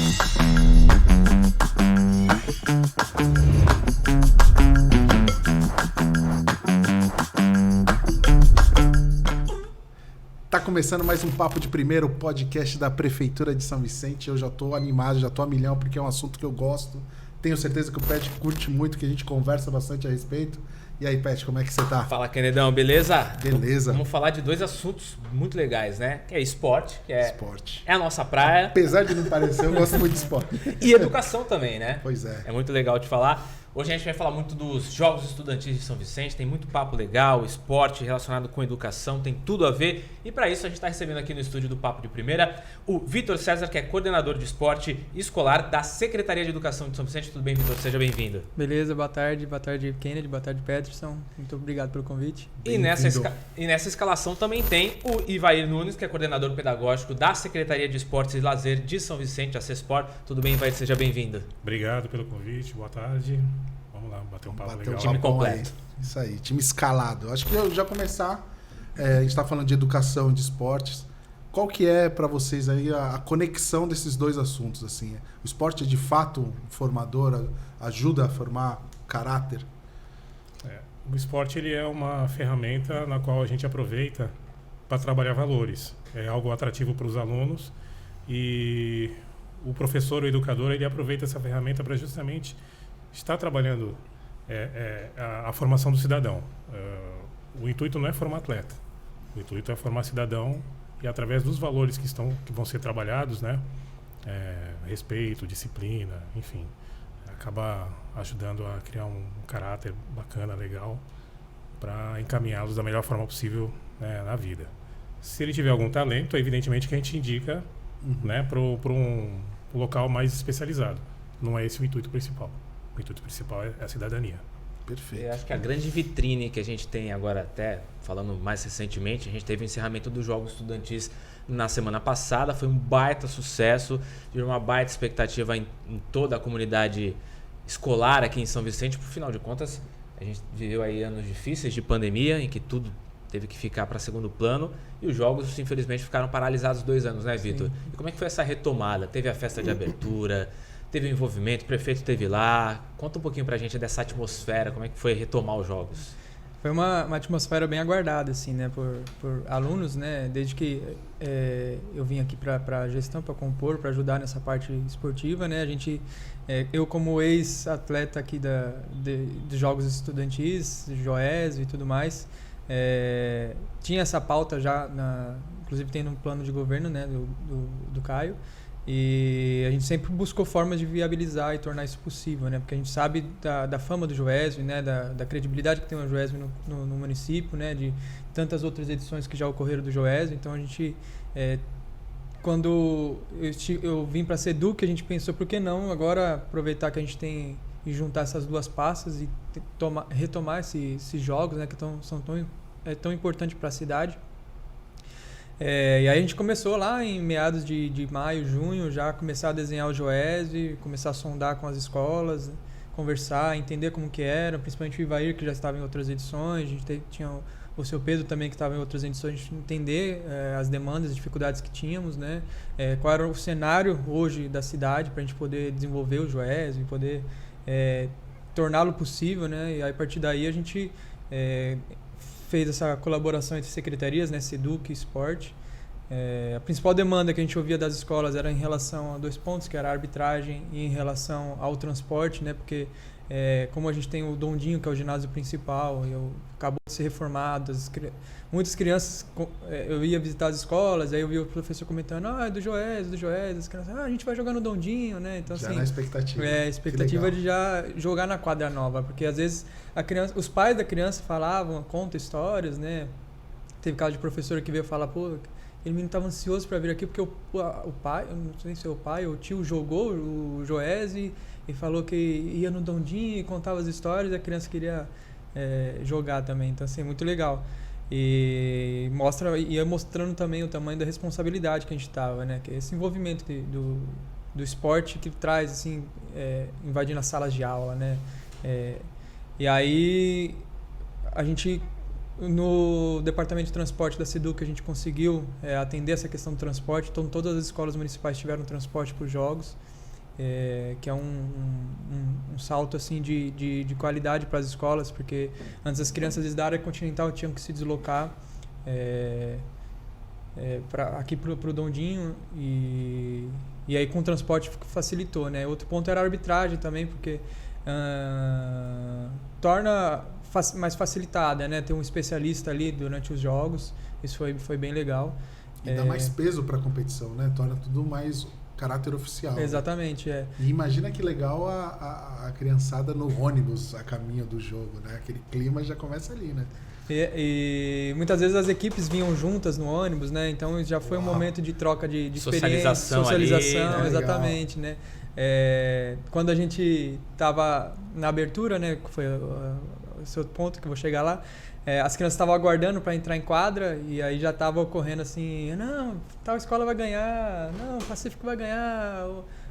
Tá começando mais um Papo de Primeiro, podcast da Prefeitura de São Vicente. Eu já tô animado, já tô a milhão, porque é um assunto que eu gosto. Tenho certeza que o Pet curte muito, que a gente conversa bastante a respeito. E aí, Pet, como é que você tá? Fala, Kennedão, beleza? Beleza. Vamos falar de dois assuntos muito legais, né? Que é esporte, que é Esporte. É a nossa praia. Apesar de não parecer, eu gosto muito de esporte. E educação também, né? Pois é. É muito legal de falar. Hoje a gente vai falar muito dos Jogos Estudantis de São Vicente, tem muito papo legal, esporte relacionado com educação, tem tudo a ver. E para isso a gente está recebendo aqui no estúdio do Papo de Primeira o Vitor César, que é coordenador de esporte escolar da Secretaria de Educação de São Vicente. Tudo bem, Vitor? Seja bem-vindo. Beleza, boa tarde Kennedy, boa tarde Peterson. Muito obrigado pelo convite. E nessa escalação também tem o Ivair Nunes, que é coordenador pedagógico da Secretaria de Esportes e Lazer de São Vicente, a CESPOR. Tudo bem, Ivair? Seja bem-vindo. Obrigado pelo convite, boa tarde. Vamos lá, bater um papo legal. Time completo. Isso aí, time escalado. Acho que eu já começar, a gente tá falando de educação e de esportes. Qual que é para vocês aí a conexão desses dois assuntos? Assim? O esporte é de fato formador, ajuda a formar caráter? O esporte ele é uma ferramenta na qual a gente aproveita para trabalhar valores. É algo atrativo para os alunos e o professor, o educador, ele aproveita essa ferramenta para justamente estar trabalhando a formação do cidadão. O intuito não é formar atleta, o intuito é formar cidadão e através dos valores que vão ser trabalhados, né, respeito, disciplina, enfim, acaba ajudando a criar um caráter bacana, legal, para encaminhá-los da melhor forma possível, né, na vida. Se ele tiver algum talento, evidentemente que a gente indica, né, para um local mais especializado. Não é esse o intuito principal. O intuito principal é a cidadania. Perfeito. Eu acho que a grande vitrine que a gente tem agora, até falando mais recentemente, a gente teve o encerramento dos Jogos Estudantis na semana passada, foi um baita sucesso, gerou uma baita expectativa em toda a comunidade escolar aqui em São Vicente. Por final de contas, a gente viveu aí anos difíceis de pandemia, em que tudo teve que ficar para segundo plano, e os jogos, infelizmente, ficaram paralisados 2 anos, né, Vitor? E como é que foi essa retomada? Teve a festa de abertura, teve o envolvimento, o prefeito esteve lá. Conta um pouquinho pra gente dessa atmosfera, como é que foi retomar os jogos. Foi uma atmosfera bem aguardada, assim, né, por alunos, né, desde que eu vim aqui para a gestão, para compor, para ajudar nessa parte esportiva, né, a gente, eu como ex-atleta aqui dos Jogos Estudantis, Joésio e tudo mais, tinha essa pauta já, inclusive tem no plano de governo, né, do Caio, e a gente sempre buscou formas de viabilizar e tornar isso possível, né? Porque a gente sabe da fama do Joésio, né? Da credibilidade que tem o Joésio no município, né? De tantas outras edições que já ocorreram do Joésio. Então a gente, quando eu vim para a Seduc, a gente pensou, por que não agora aproveitar que a gente tem e juntar essas duas pastas e retomar esses jogos, né? Que são tão importantes para a cidade. E aí a gente começou lá em meados de maio, junho, já começar a desenhar o Joésio, começar a sondar com as escolas, conversar, entender como que era, principalmente o Ivair, que já estava em outras edições, a gente tinha o seu Pedro também, que estava em outras edições, a gente entender as demandas, as dificuldades que tínhamos, né? Qual era o cenário hoje da cidade para a gente poder desenvolver o Joésio e poder torná-lo possível, né? E aí, a partir daí a gente fez essa colaboração entre secretarias, né, Seduc e Esporte. A principal demanda que a gente ouvia das escolas era em relação a 2 pontos, que era a arbitragem e em relação ao transporte, né, porque como a gente tem o Dondinho, que é o ginásio principal, acabou de ser reformado, muitas crianças, eu ia visitar as escolas, aí eu via o professor comentando, é do Joésio, as crianças, a gente vai jogar no Dondinho, né? Então, já assim, na expectativa. Expectativa de já jogar na quadra nova, porque às vezes os pais da criança falavam, contam histórias, né? Teve caso de professor que veio falar, aquele menino estava ansioso para vir aqui porque o pai, eu não sei se é o pai ou o tio, jogou o Joésio e falou que ia no Dondinho e contava as histórias e a criança queria jogar também. Então, assim, muito legal. E ia mostrando também o tamanho da responsabilidade que a gente estava, né? Que é esse envolvimento do esporte que traz, assim, invadindo as salas de aula, né? E aí, a gente, no departamento de transporte da Seduc, a gente conseguiu atender essa questão do transporte. Então, todas as escolas municipais tiveram transporte para os jogos. que é um salto assim de qualidade para as escolas, porque antes as crianças da área continental tinham que se deslocar aqui para o Dondinho, e aí com o transporte facilitou, né? Outro ponto era a arbitragem também, porque torna mais facilitada, né? Ter um especialista ali durante os jogos, isso foi bem legal. E dá mais peso para a competição, né? Torna tudo mais caráter oficial. Exatamente, né? E imagina que legal a criançada no ônibus a caminho do jogo, né? Aquele clima já começa ali, né? E muitas vezes as equipes vinham juntas no ônibus, né? Então já foi um momento de troca de experiência, socialização ali, né? Exatamente, né? Quando a gente estava na abertura, né? Que foi o seu ponto, que eu vou chegar lá. As crianças estavam aguardando para entrar em quadra, e aí já estava ocorrendo assim: não, tal escola vai ganhar, não, o Pacífico vai ganhar,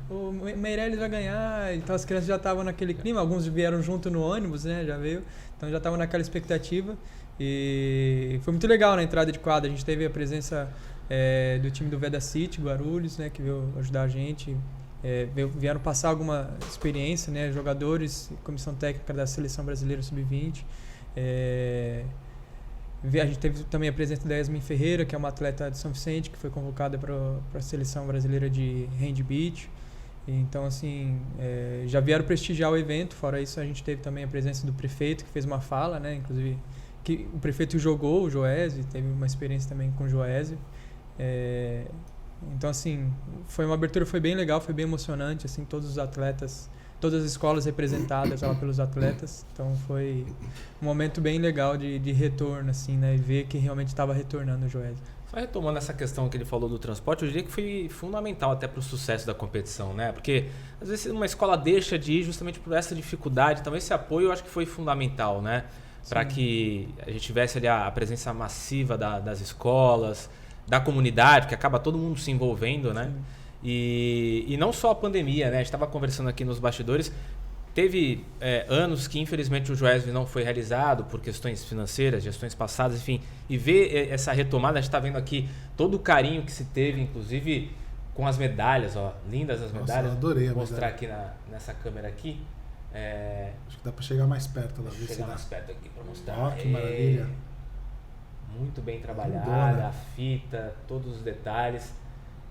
o Meireles vai ganhar. Então as crianças já estavam naquele clima, alguns vieram junto no ônibus, né? Já veio, então já estavam naquela expectativa. E foi muito legal na entrada de quadra. A gente teve a presença do time do Veda City, Guarulhos, né? Que veio ajudar a gente. Vieram passar alguma experiência, né? Jogadores, comissão técnica da Seleção Brasileira Sub-20. A gente teve também a presença da Yasmin Ferreira, que é uma atleta de São Vicente, que foi convocada para a Seleção Brasileira de Hand Beach. Então, assim, já vieram prestigiar o evento. Fora isso, a gente teve também a presença do prefeito, que fez uma fala, né? Inclusive, que o prefeito jogou o Joésio, teve uma experiência também com o Joésio. Então, assim, foi uma abertura, foi bem legal, foi bem emocionante, assim, todos os atletas, todas as escolas representadas lá pelos atletas. Então, foi um momento bem legal de retorno, assim, né? E ver que realmente estava retornando o Joésio. Só retomando essa questão que ele falou do transporte, eu diria que foi fundamental até para o sucesso da competição, né? Porque às vezes uma escola deixa de ir justamente por essa dificuldade. Então, esse apoio eu acho que foi fundamental, né? Para que a gente tivesse ali a presença massiva das escolas, da comunidade, que acaba todo mundo se envolvendo, né? E não só a pandemia, né? A gente estava conversando aqui nos bastidores, teve anos que infelizmente o Joésio não foi realizado por questões financeiras, gestões passadas, enfim, e ver essa retomada, a gente está vendo aqui todo o carinho que se teve, inclusive com as medalhas, ó, lindas as medalhas. Nossa, eu adorei a mostrar medalha. aqui nessa câmera aqui. Acho que dá para chegar mais perto lá. Deixa eu chegar mais perto aqui para mostrar. Ó, que maravilha. Muito bem trabalhada, Lindona. a fita, todos os detalhes.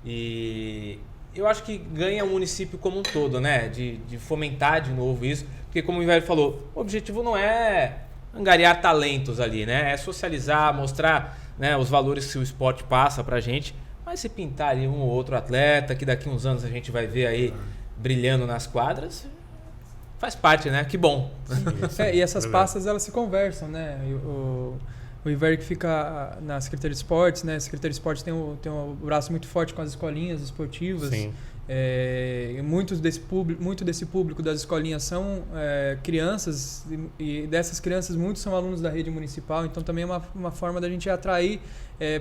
E eu acho que ganha o município como um todo, né? De fomentar de novo isso. Porque, como o Velho falou, o objetivo não é angariar talentos ali, né? É socializar, mostrar, né, os valores que o esporte passa pra gente. Mas se pintar ali um ou outro atleta, que daqui uns anos a gente vai ver aí brilhando nas quadras, faz parte, né? Que bom. E essas pastas, elas se conversam, né? O Iver, que fica na Secretaria de Esportes, né? A Secretaria de Esportes tem um braço muito forte com as escolinhas esportivas. Sim. Muito desse público das escolinhas são crianças, e dessas crianças muitos são alunos da rede municipal. Então também é uma forma da gente atrair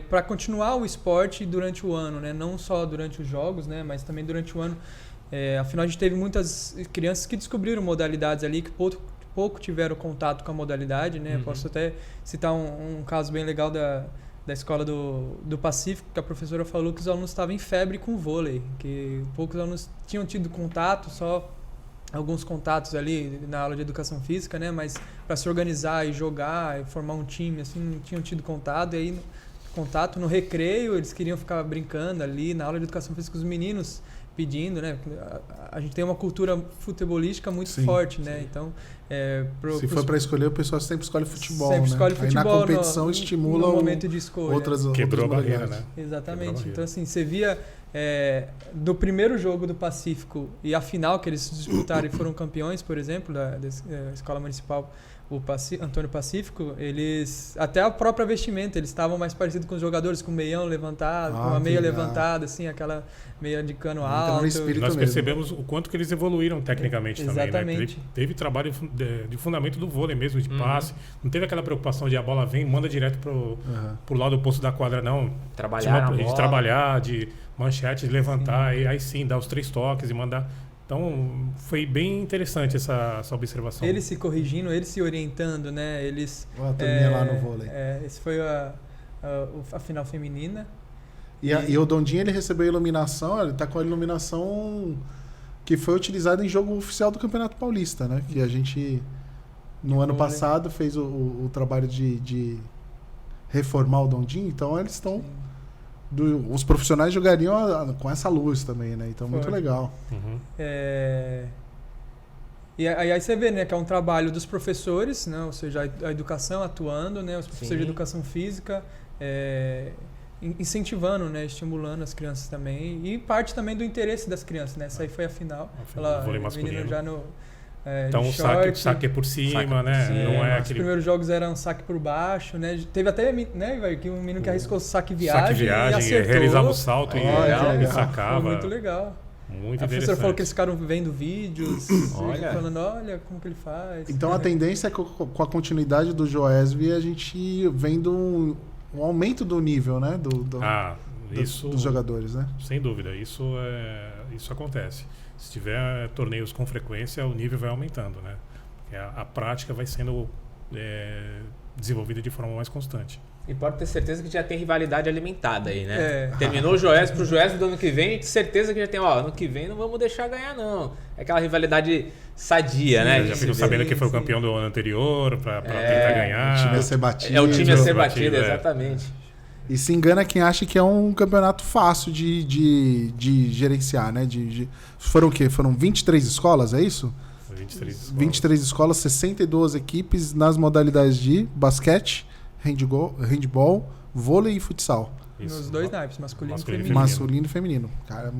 para continuar o esporte durante o ano, né? Não só durante os jogos, né? Mas também durante o ano. Afinal, a gente teve muitas crianças que descobriram modalidades ali, que pouco tiveram contato com a modalidade, né? Uhum. Posso até citar um caso bem legal da escola do Pacífico, que a professora falou que os alunos estavam em febre com vôlei, que poucos alunos tinham tido contato, só alguns contatos ali na aula de educação física, né? Mas para se organizar e jogar e formar um time, assim, não tinham tido contato. E aí, contato no recreio, eles queriam ficar brincando ali na aula de educação física, os meninos pedindo, né? A gente tem uma cultura futebolística muito forte, né? Sim. Então, se for para escolher, o pessoal sempre escolhe futebol, sempre né? escolhe futebol. Aí na competição estimula no momento de escolha. outras Quebrou a barreira, modalidades. né? Exatamente. Então, assim, você via do primeiro jogo do Pacífico e a final que eles disputaram e foram campeões, por exemplo, da Escola Municipal Antônio Pacífico, eles, até a própria vestimenta, eles estavam mais parecidos com os jogadores, com o meião levantado, com a meia levantada, assim, aquela meia de cano alto. Nós percebemos o quanto que eles evoluíram tecnicamente Exatamente. também, né? Teve trabalho de fundamento do vôlei mesmo, de passe. Não teve aquela preocupação de a bola vem, manda direto pro lado oposto da quadra, não. De trabalhar, de manchete, de levantar, e aí sim, dar os 3 toques e mandar. Então, foi bem interessante essa observação. Eles se corrigindo, eles se orientando, né? Eles, a turminha lá no vôlei. Esse foi a final feminina. E o Dondinho, ele recebeu a iluminação, ele tá com a iluminação que foi utilizado em jogo oficial do Campeonato Paulista, né? Que a gente, no ano passado, fez o trabalho de reformar o Dondinho, então eles estão... Os profissionais jogariam com essa luz também, né? Então, muito legal. Uhum. E aí você vê, né, que é um trabalho dos professores, né? Ou seja, a educação atuando, né? Os professores de educação física, incentivando, né? Estimulando as crianças também. E parte também do interesse das crianças, né? Essa aí foi a final. O vôlei masculino. Já no... então o saque é por cima, né? Não é Os primeiros jogos eram saque por baixo, né? Teve até, né, velho, que um menino que arriscou saque viagem e acertou. Realizava o salto e sacava. Foi muito legal. Muito a professora falou que eles ficaram vendo vídeos, falando, olha como que ele faz. Então a tendência é que com a continuidade do Joesv a gente vendo um aumento do nível, né? Dos jogadores, né? Sem dúvida, isso acontece. Se tiver torneios com frequência, o nível vai aumentando, né? Porque a prática vai sendo desenvolvida de forma mais constante. E pode ter certeza que já tem rivalidade alimentada aí, né? Terminou o Joesv pro Joesv do ano que vem, certeza que já tem, ano que vem não vamos deixar ganhar, não. É aquela rivalidade sadia, né? Já ficam sabendo que foi o campeão do ano anterior pra tentar ganhar. O time a ser batido. É o time a ser batido, exatamente. E se engana quem acha que é um campeonato fácil de gerenciar, né? Foram o quê? Foram 23 escolas, é isso? 23 escolas, 62 equipes nas modalidades de basquete, handball, vôlei e futsal. Isso. Nos dois naipes, masculino e feminino. Masculino e feminino. Cara,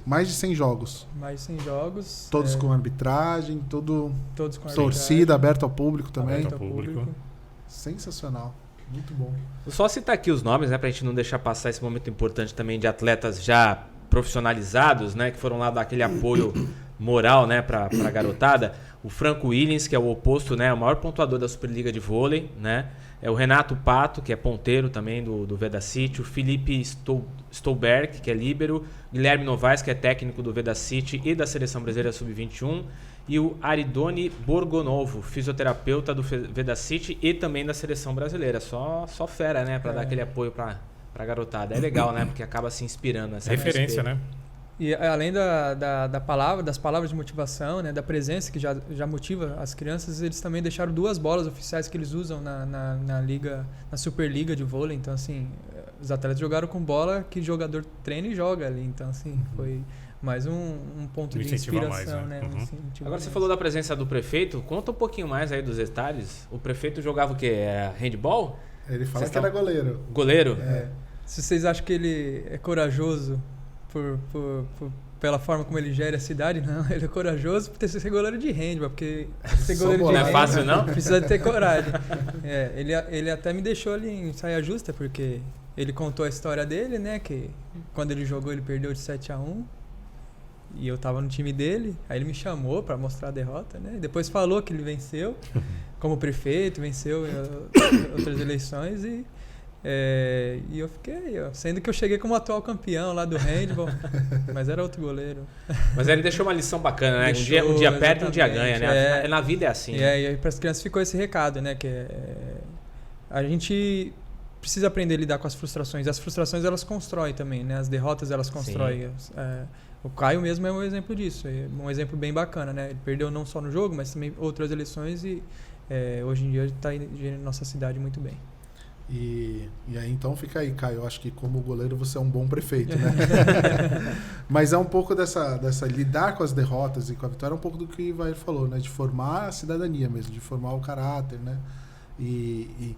mais de 100 jogos. Mais de 100 jogos. Todos com arbitragem, todos com torcida, aberto ao público também. Aberto ao público. Sensacional. Muito bom. Vou só citar aqui os nomes, né, pra gente não deixar passar esse momento importante também de atletas já profissionalizados, né, que foram lá dar aquele apoio moral, né, pra garotada. O Franco Williams, que é o oposto, né, o maior pontuador da Superliga de Vôlei, né? É o Renato Pato, que é ponteiro também do Vedacity, o Felipe Stolberg, que é líbero, Guilherme Novaes, que é técnico do Vedacity e da Seleção Brasileira Sub-21, e o Aridone Borgonovo, fisioterapeuta do Vedacity e também da Seleção Brasileira. Só fera, né, para dar aquele apoio pra garotada. É legal, né, porque acaba se inspirando. Referência, né? E além das palavras de motivação, né, da presença que já motiva as crianças, eles também deixaram 2 bolas oficiais que eles usam na liga, na Superliga de vôlei. Então, assim, os atletas jogaram com bola que o jogador treina e joga ali. Então, assim, foi mais um ponto de inspiração, mais, né? Agora você falou da presença do prefeito. Conta um pouquinho mais aí dos detalhes. O prefeito jogava o quê? Handball? Ele fala que era goleiro. Goleiro? Se vocês acham que ele é corajoso pela forma como ele gera a cidade, não. Ele é corajoso por ser goleiro de handball, porque ser goleiro de handball não é fácil, não? Precisa ter coragem. Ele até me deixou ali em saia justa, porque ele contou a história dele, né, que quando ele jogou ele perdeu de 7-1 e eu tava no time dele, aí ele me chamou pra mostrar a derrota, né, e depois falou que ele venceu como prefeito, venceu em outras eleições e eu fiquei, sendo que eu cheguei como atual campeão lá do handball, mas era outro goleiro. Mas ele deixou uma lição bacana, né? Um dia perde, um dia ganha, né? Na vida é assim. E aí para as crianças ficou esse recado, né? Que a gente precisa aprender a lidar com as frustrações. As frustrações elas constroem também, né? As derrotas elas constroem. O Caio mesmo é um exemplo disso, um exemplo bem bacana, né? Ele perdeu não só no jogo, mas também outras eleições e hoje em dia ele está em nossa cidade muito bem. E aí então fica aí, Caio, eu acho que como goleiro você é um bom prefeito, né? Mas é um pouco dessa lidar com as derrotas e com a vitória, é um pouco do que o Ivair falou, né? De formar a cidadania mesmo, de formar o caráter, né? E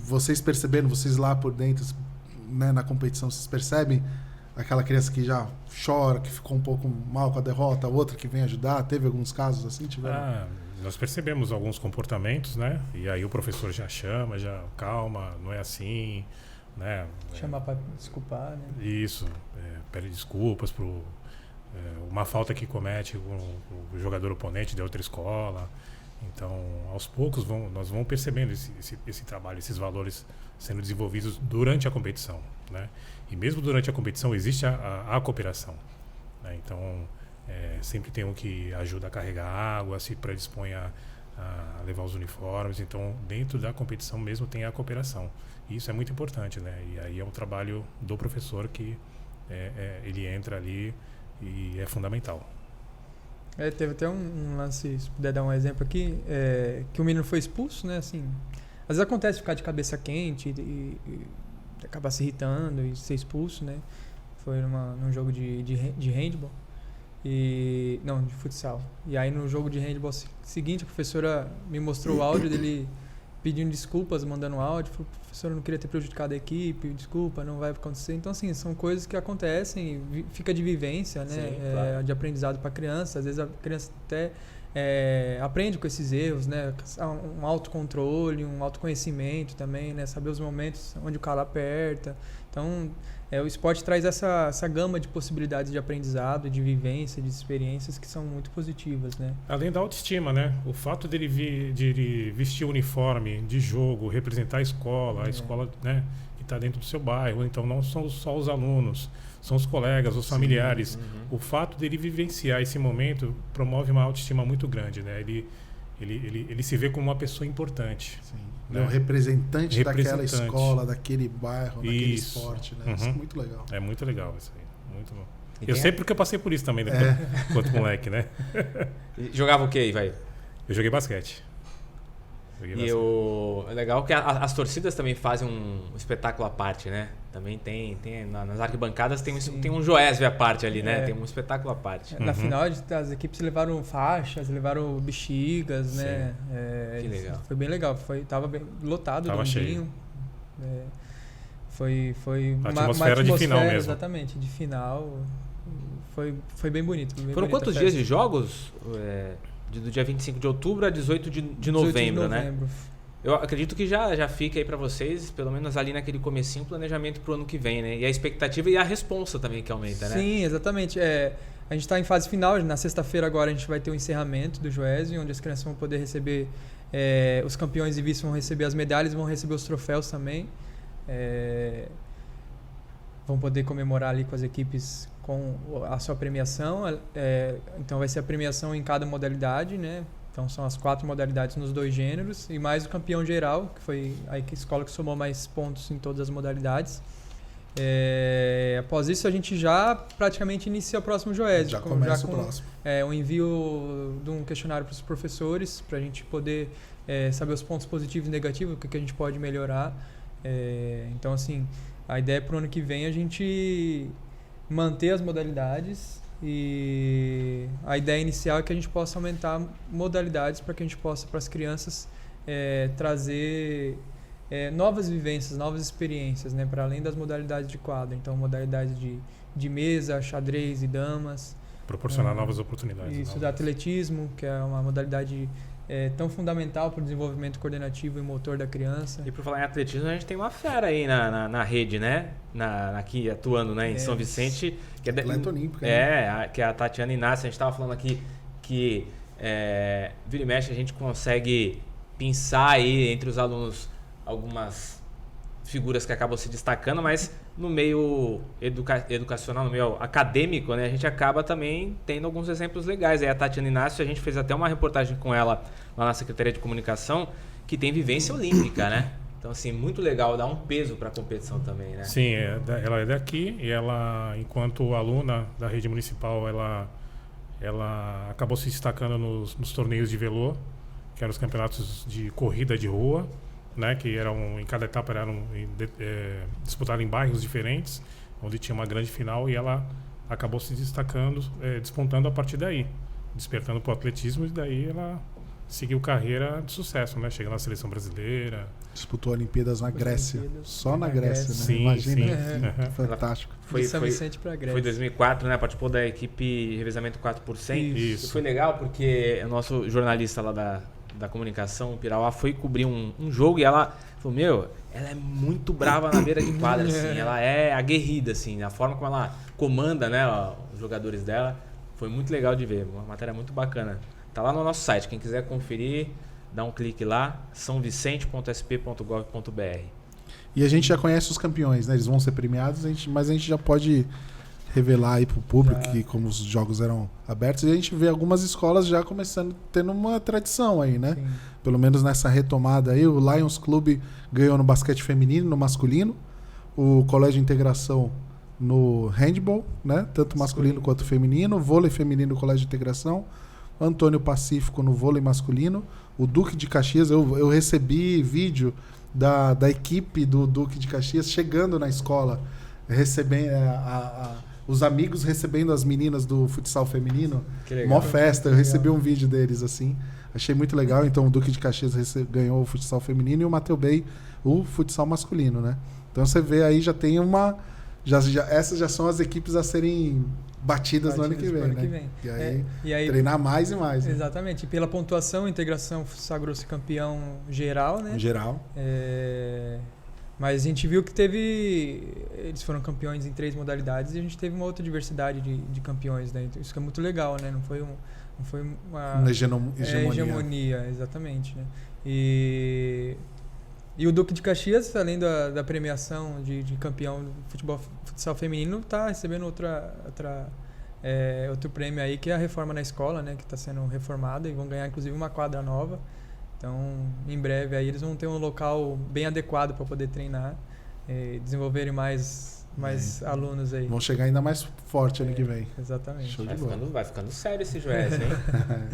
vocês percebendo, vocês lá por dentro, né, na competição, vocês percebem aquela criança que já chora, que ficou um pouco mal com a derrota, a outra que vem ajudar? Teve alguns casos assim? Nós percebemos alguns comportamentos, né? E aí o professor já chama, calma, não é assim, né? Chamar para desculpar, né? Isso, pede desculpas por uma falta que comete o jogador oponente da outra escola. Então, aos poucos nós vamos percebendo esse trabalho, esses valores sendo desenvolvidos durante a competição, né? E mesmo durante a competição existe a cooperação, né? Então, sempre tem um que ajuda a carregar água, se predispõe a levar os uniformes. Então, dentro da competição mesmo tem a cooperação. E isso é muito importante, né? E aí é um trabalho do professor que ele entra ali e é fundamental. Teve até um lance, se puder dar um exemplo aqui, que o menino foi expulso, né? Assim, às vezes acontece ficar de cabeça quente e acabar se irritando e ser expulso, né? Foi num jogo de handball. Não, de futsal. E aí no jogo de handball seguinte, a professora me mostrou o áudio dele pedindo desculpas, mandando áudio. Falou, professora, eu não queria ter prejudicado a equipe, desculpa, não vai acontecer. Então, assim, são coisas que acontecem, fica de vivência, né? Sim, claro. De aprendizado para a criança. Às vezes a criança até aprende com esses erros, né? Um autocontrole, um autoconhecimento também, né? Saber os momentos onde o calo aperta. Então, o esporte traz essa gama de possibilidades de aprendizado, de vivência, de experiências que são muito positivas, né? Além da autoestima, né? O fato de ele vestir o uniforme de jogo, representar a escola, né? Que está dentro do seu bairro. Então, não são só os alunos, são os colegas, os familiares. Uhum. O fato dele vivenciar esse momento promove uma autoestima muito grande, né? Ele se vê como uma pessoa importante. Sim. Né? É um representante daquela escola, daquele bairro, daquele esporte, né? Uhum. Isso é muito legal. É muito legal isso aí. Muito bom. Eu sei porque eu passei por isso também, né? Quanto moleque, né? E jogava o quê, vai? Eu joguei basquete. É legal que as torcidas também fazem um espetáculo à parte, né? Também tem nas arquibancadas tem um Joésio à parte ali, né? Tem um espetáculo à parte. Na final, as equipes levaram faixas, levaram bexigas, Sim. né? Que legal. Foi bem legal. Tava bem lotado, tava cheio. Foi uma atmosfera de final mesmo. Exatamente, de final. Foi bem bonito. Foram quantos dias de jogos? Do dia 25 de outubro a 18 de novembro, né? Eu acredito que já fica aí para vocês, pelo menos ali naquele comecinho, planejamento pro ano que vem, né? E a expectativa e a responsa também que aumenta, né? Sim, exatamente. A gente está em fase final. Na sexta-feira agora a gente vai ter o encerramento do Joésio, onde as crianças vão poder receber, os campeões e vice vão receber as medalhas, vão receber os troféus também. Vão poder comemorar ali com as equipes com a sua premiação. Então vai ser a premiação em cada modalidade, né? Então são as 4 modalidades nos 2 gêneros e mais o campeão geral, que foi a escola que somou mais pontos em todas as modalidades. Após isso a gente já praticamente inicia o próximo Joésio. Já começa o próximo. O envio de um questionário para os professores, para a gente poder saber os pontos positivos e negativos, o que a gente pode melhorar. Então, assim, a ideia é para o ano que vem a gente manter as modalidades e a ideia inicial é que a gente possa aumentar modalidades para que a gente possa, para as crianças, trazer novas vivências, novas experiências, né, para além das modalidades de quadra. Então, modalidades de mesa, xadrez e damas. Proporcionar novas oportunidades. Isso, do atletismo, que é uma modalidade tão fundamental para o desenvolvimento coordenativo e motor da criança. E por falar em atletismo, a gente tem uma fera aí na rede, né? Aqui atuando, né? Em São Vicente. Que atleta olímpica. Que é a Tatiana Inácio. A gente estava falando aqui que vira e mexe a gente consegue pensar aí entre os alunos algumas figuras que acabam se destacando, mas no meio educacional, no meio acadêmico, né, a gente acaba também tendo alguns exemplos legais. Aí a Tatiana Inácio, a gente fez até uma reportagem com ela lá na Secretaria de Comunicação, que tem vivência olímpica, né? Então, assim, muito legal, dá um peso para a competição também, né? Sim, ela é daqui e ela, enquanto aluna da rede municipal, ela acabou se destacando nos torneios de velô, que eram os campeonatos de corrida de rua, né, que em cada etapa eram disputadas em bairros diferentes, onde tinha uma grande final, e ela acabou se destacando, despontando a partir daí, despertando para o atletismo, e daí ela seguiu carreira de sucesso, né, chegando na seleção brasileira. Disputou Olimpíadas na Grécia, só na Grécia, né? Sim, imagina, sim. Fantástico. Foi São Vicente para a Grécia. Foi 2004, né, participou da equipe revezamento 4%. Isso. E foi legal porque o nosso jornalista lá da comunicação, o Pirauá, foi cobrir um jogo e ela falou, ela é muito brava na beira de quadra, assim, ela é aguerrida, assim, a forma como ela comanda, né, os jogadores dela, foi muito legal de ver, uma matéria muito bacana. Tá lá no nosso site, quem quiser conferir, dá um clique lá, sãovicente.sp.gov.br. E a gente já conhece os campeões, né, eles vão ser premiados, mas a gente já pode revelar aí pro público que como os jogos eram abertos, e a gente vê algumas escolas já começando, tendo uma tradição aí, né? Sim. Pelo menos nessa retomada aí, o Lions Clube ganhou no basquete feminino, no masculino, o Colégio Integração no handball, né? Tanto masculino quanto feminino, vôlei feminino no Colégio Integração, Antônio Pacífico no vôlei masculino, o Duque de Caxias, eu recebi vídeo da equipe do Duque de Caxias chegando na escola, recebendo os amigos recebendo as meninas do futsal feminino. Que legal. Mó festa, eu recebi um vídeo deles assim. Achei muito legal. Então o Duque de Caxias ganhou o futsal feminino e o Mateu Bay o futsal masculino, né? Então você vê aí, já tem uma... essas já são as equipes a serem batidas no ano que vem, né? E aí treinar mais e mais. Né? Exatamente. E pela pontuação, a integração sagrou-se campeão geral, né? Em geral. Mas a gente viu que eles foram campeões em 3 modalidades e a gente teve uma outra diversidade de campeões, né? Então, isso que é muito legal, né? Não foi uma hegemonia, exatamente, né? E o Duque de Caxias, além da premiação de campeão do futsal feminino, está recebendo outro prêmio aí, que é a reforma na escola, né? Que está sendo reformada e vão ganhar, inclusive, uma quadra nova. Então, em breve, aí eles vão ter um local bem adequado para poder treinar e desenvolverem mais alunos aí. Vão chegar ainda mais forte ano que vem. Exatamente. Show de bola. Vai ficando sério esse Joés, hein?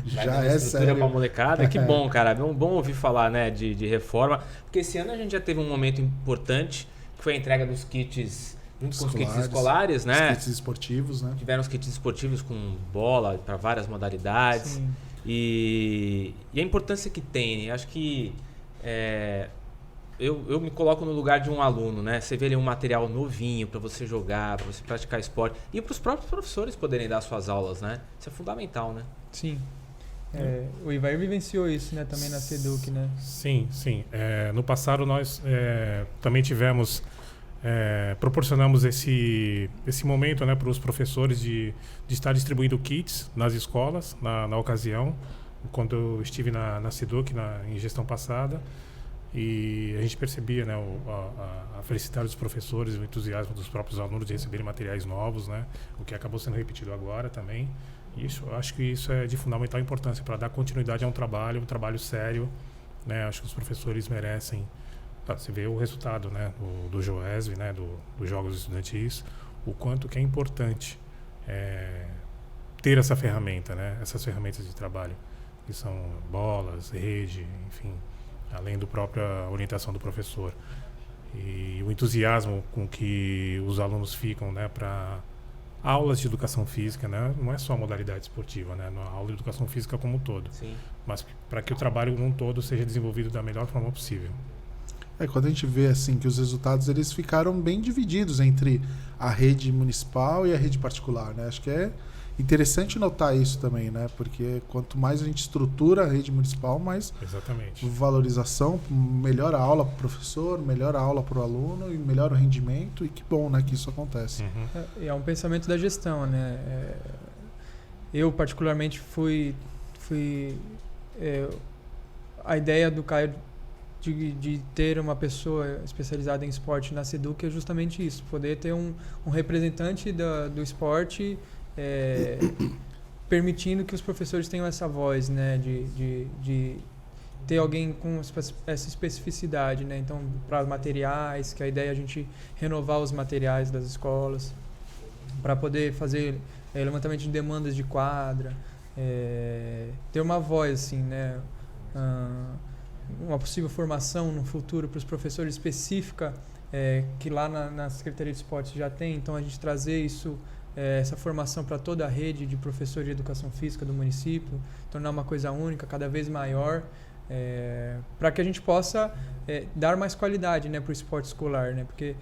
Já é sério. Pra molecada. Que bom, cara. É bom ouvir falar, né, de reforma. Porque esse ano a gente já teve um momento importante, que foi a entrega dos kits, junto com os kits escolares, né? Os kits esportivos, né? Tiveram os kits esportivos com bola para várias modalidades. Sim. E a importância que tem, acho que eu me coloco no lugar de um aluno, né? Você vê ali um material novinho para você jogar, para você praticar esporte e para os próprios professores poderem dar suas aulas, né? Isso é fundamental, né? Sim. O Ivair vivenciou isso, né? Também na SEDUC, né? Sim. No passado nós também proporcionamos esse momento, né, para os professores de estar distribuindo kits nas escolas, na ocasião, quando eu estive na SEDUC, em gestão passada, e a gente percebia, né, a felicidade dos professores, o entusiasmo dos próprios alunos de receberem materiais novos, né, o que acabou sendo repetido agora também. Eu acho que isso é de fundamental importância para dar continuidade a um trabalho sério, né. Acho que os professores merecem. Você vê o resultado, né, do Joesv, né, dos Jogos Estudantis, o quanto que é importante ter essa ferramenta, né, essas ferramentas de trabalho, que são bolas, rede, enfim, além da própria orientação do professor. E o entusiasmo com que os alunos ficam, né, para aulas de educação física, né, não é só a modalidade esportiva, né, a aula de educação física como um todo, Sim. mas para que o trabalho num todo seja desenvolvido da melhor forma possível. Quando a gente vê assim que os resultados eles ficaram bem divididos entre a rede municipal e a rede particular, né? Acho que é interessante notar isso também, né? Porque quanto mais a gente estrutura a rede municipal, mais Exatamente. Valorização, melhor a aula para o professor, melhor a aula para o aluno e melhor o rendimento, e que bom, né, que isso acontece. Uhum. É um pensamento da gestão, né? Eu particularmente a ideia do Caio de ter uma pessoa especializada em esporte na SEDUC é justamente isso, poder ter um representante do esporte permitindo que os professores tenham essa voz, né, de ter alguém com essa especificidade, né? Então, para materiais, que a ideia é a gente renovar os materiais das escolas para poder fazer levantamento de demandas de quadra, ter uma voz, assim, né? Uma possível formação no futuro para os professores específica, que lá na Secretaria de Esportes já tem, então a gente trazer isso, essa formação para toda a rede de professores de educação física do município, tornar uma coisa única, cada vez maior, para que a gente possa dar mais qualidade, né, para o esporte escolar, né, porque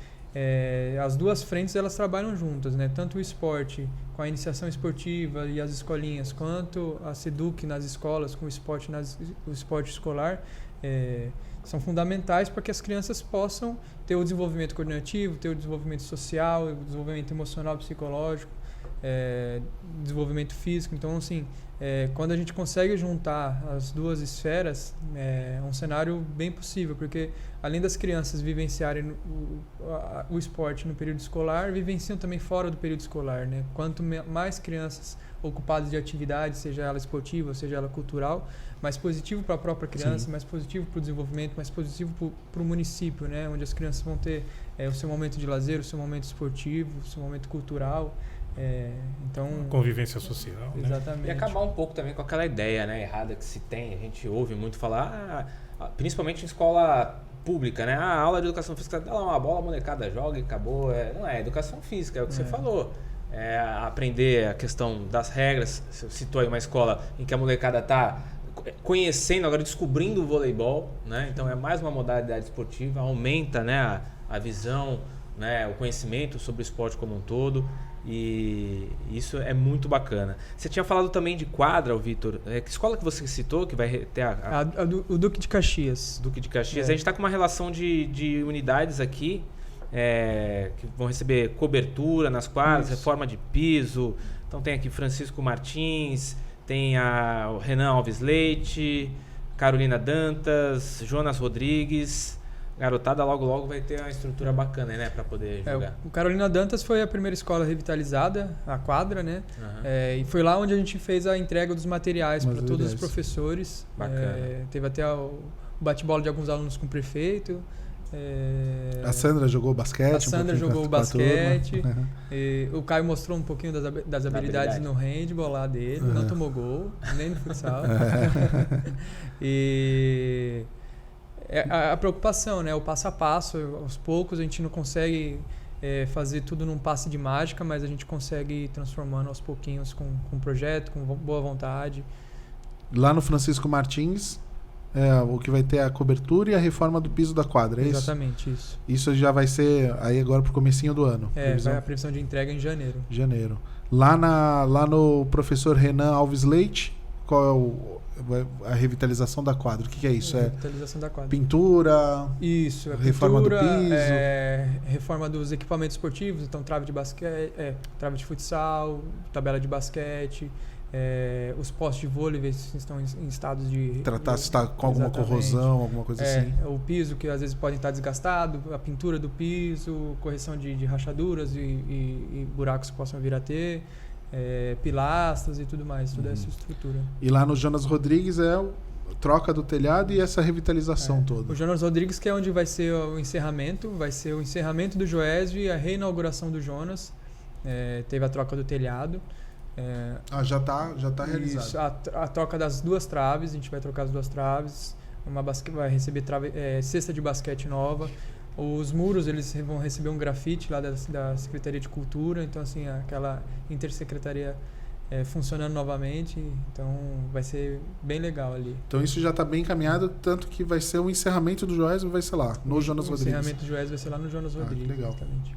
as duas frentes elas trabalham juntas, né, tanto o esporte com a iniciação esportiva e as escolinhas, quanto a SEDUC nas escolas com o esporte escolar, são fundamentais para que as crianças possam ter o desenvolvimento cognitivo, ter o desenvolvimento social, o desenvolvimento emocional, psicológico, desenvolvimento físico. Então, assim, quando a gente consegue juntar as duas esferas, é um cenário bem possível, porque além das crianças vivenciarem o esporte no período escolar, vivenciam também fora do período escolar, né? Quanto mais crianças ocupadas de atividade, seja ela esportiva, seja ela cultural, mais positivo para a própria criança, Sim. mais positivo para o desenvolvimento, mais positivo para o município, né? Onde as crianças vão ter o seu momento de lazer, o seu momento esportivo, o seu momento cultural. Então, Convivência social, né? exatamente. E acabar um pouco também com aquela ideia, né, errada que se tem. A gente ouve muito falar, principalmente em escola pública, né? A aula de educação física, dá lá uma bola, a molecada joga e acabou. Não é educação física, é o que você falou. Aprender a questão das regras. Você citou aí uma escola em que a molecada está conhecendo, agora descobrindo o voleibol, né? Então é mais uma modalidade esportiva, aumenta, né, a visão, né, o conhecimento sobre o esporte como um todo. E isso é muito bacana. Você tinha falado também de quadra, Vitor. Que escola que você citou que vai ter o Duque de Caxias. Duque de Caxias. A gente está com uma relação de unidades aqui que vão receber cobertura nas quadras, reforma de piso. Então tem aqui Francisco Martins, tem o Renan Alves Leite, Carolina Dantas, Jonas Rodrigues. Garotada logo vai ter uma estrutura bacana, né, para poder jogar. O Carolina Dantas foi a primeira escola revitalizada, a quadra, né? E foi lá onde a gente fez a entrega dos materiais para todos os professores. Bacana. Teve até o bate-bola de alguns alunos com o prefeito. A Sandra jogou basquete. A Sandra jogou basquete. O Caio mostrou um pouquinho das habilidades no handball lá dele. Não tomou gol, nem no futsal. E a preocupação, né? O passo a passo, aos poucos a gente não consegue fazer tudo num passe de mágica, mas a gente consegue ir transformando aos pouquinhos com um projeto, com boa vontade. Lá no Francisco Martins, o que vai ter a cobertura e a reforma do piso da quadra, é isso? Exatamente, isso. Isso já vai ser aí agora pro comecinho do ano. Vai a previsão de entrega em janeiro. Lá no professor Renan Alves Leite, qual é a revitalização da quadra? O que é isso? Revitalização da quadra. Pintura? Isso, reforma do piso? Reforma dos equipamentos esportivos, então trave de basquete, trave de futsal, tabela de basquete, os postes de vôlei se estão em estados de... Tratar se está com alguma corrosão, alguma coisa assim. O piso que às vezes pode estar desgastado, a pintura do piso, correção de rachaduras e buracos que possam vir a ter. Pilastras e tudo mais, toda essa estrutura. E lá no Jonas Rodrigues troca do telhado e essa revitalização toda. O Jonas Rodrigues, que é onde vai ser o encerramento do Joésio e a reinauguração do Jonas. Teve a troca do telhado. Já tá realizado. Isso, a troca das duas traves, a gente vai trocar as duas traves, vai receber cesta de basquete nova. Os muros, eles vão receber um grafite lá da Secretaria de Cultura, então assim, aquela intersecretaria funcionando novamente, então vai ser bem legal ali. Então isso já está bem encaminhado, tanto que vai ser o encerramento do Joésio, vai ser lá, no Jonas Rodrigues. O encerramento do Joésio vai ser lá no Jonas Rodrigues. Legal. Exatamente.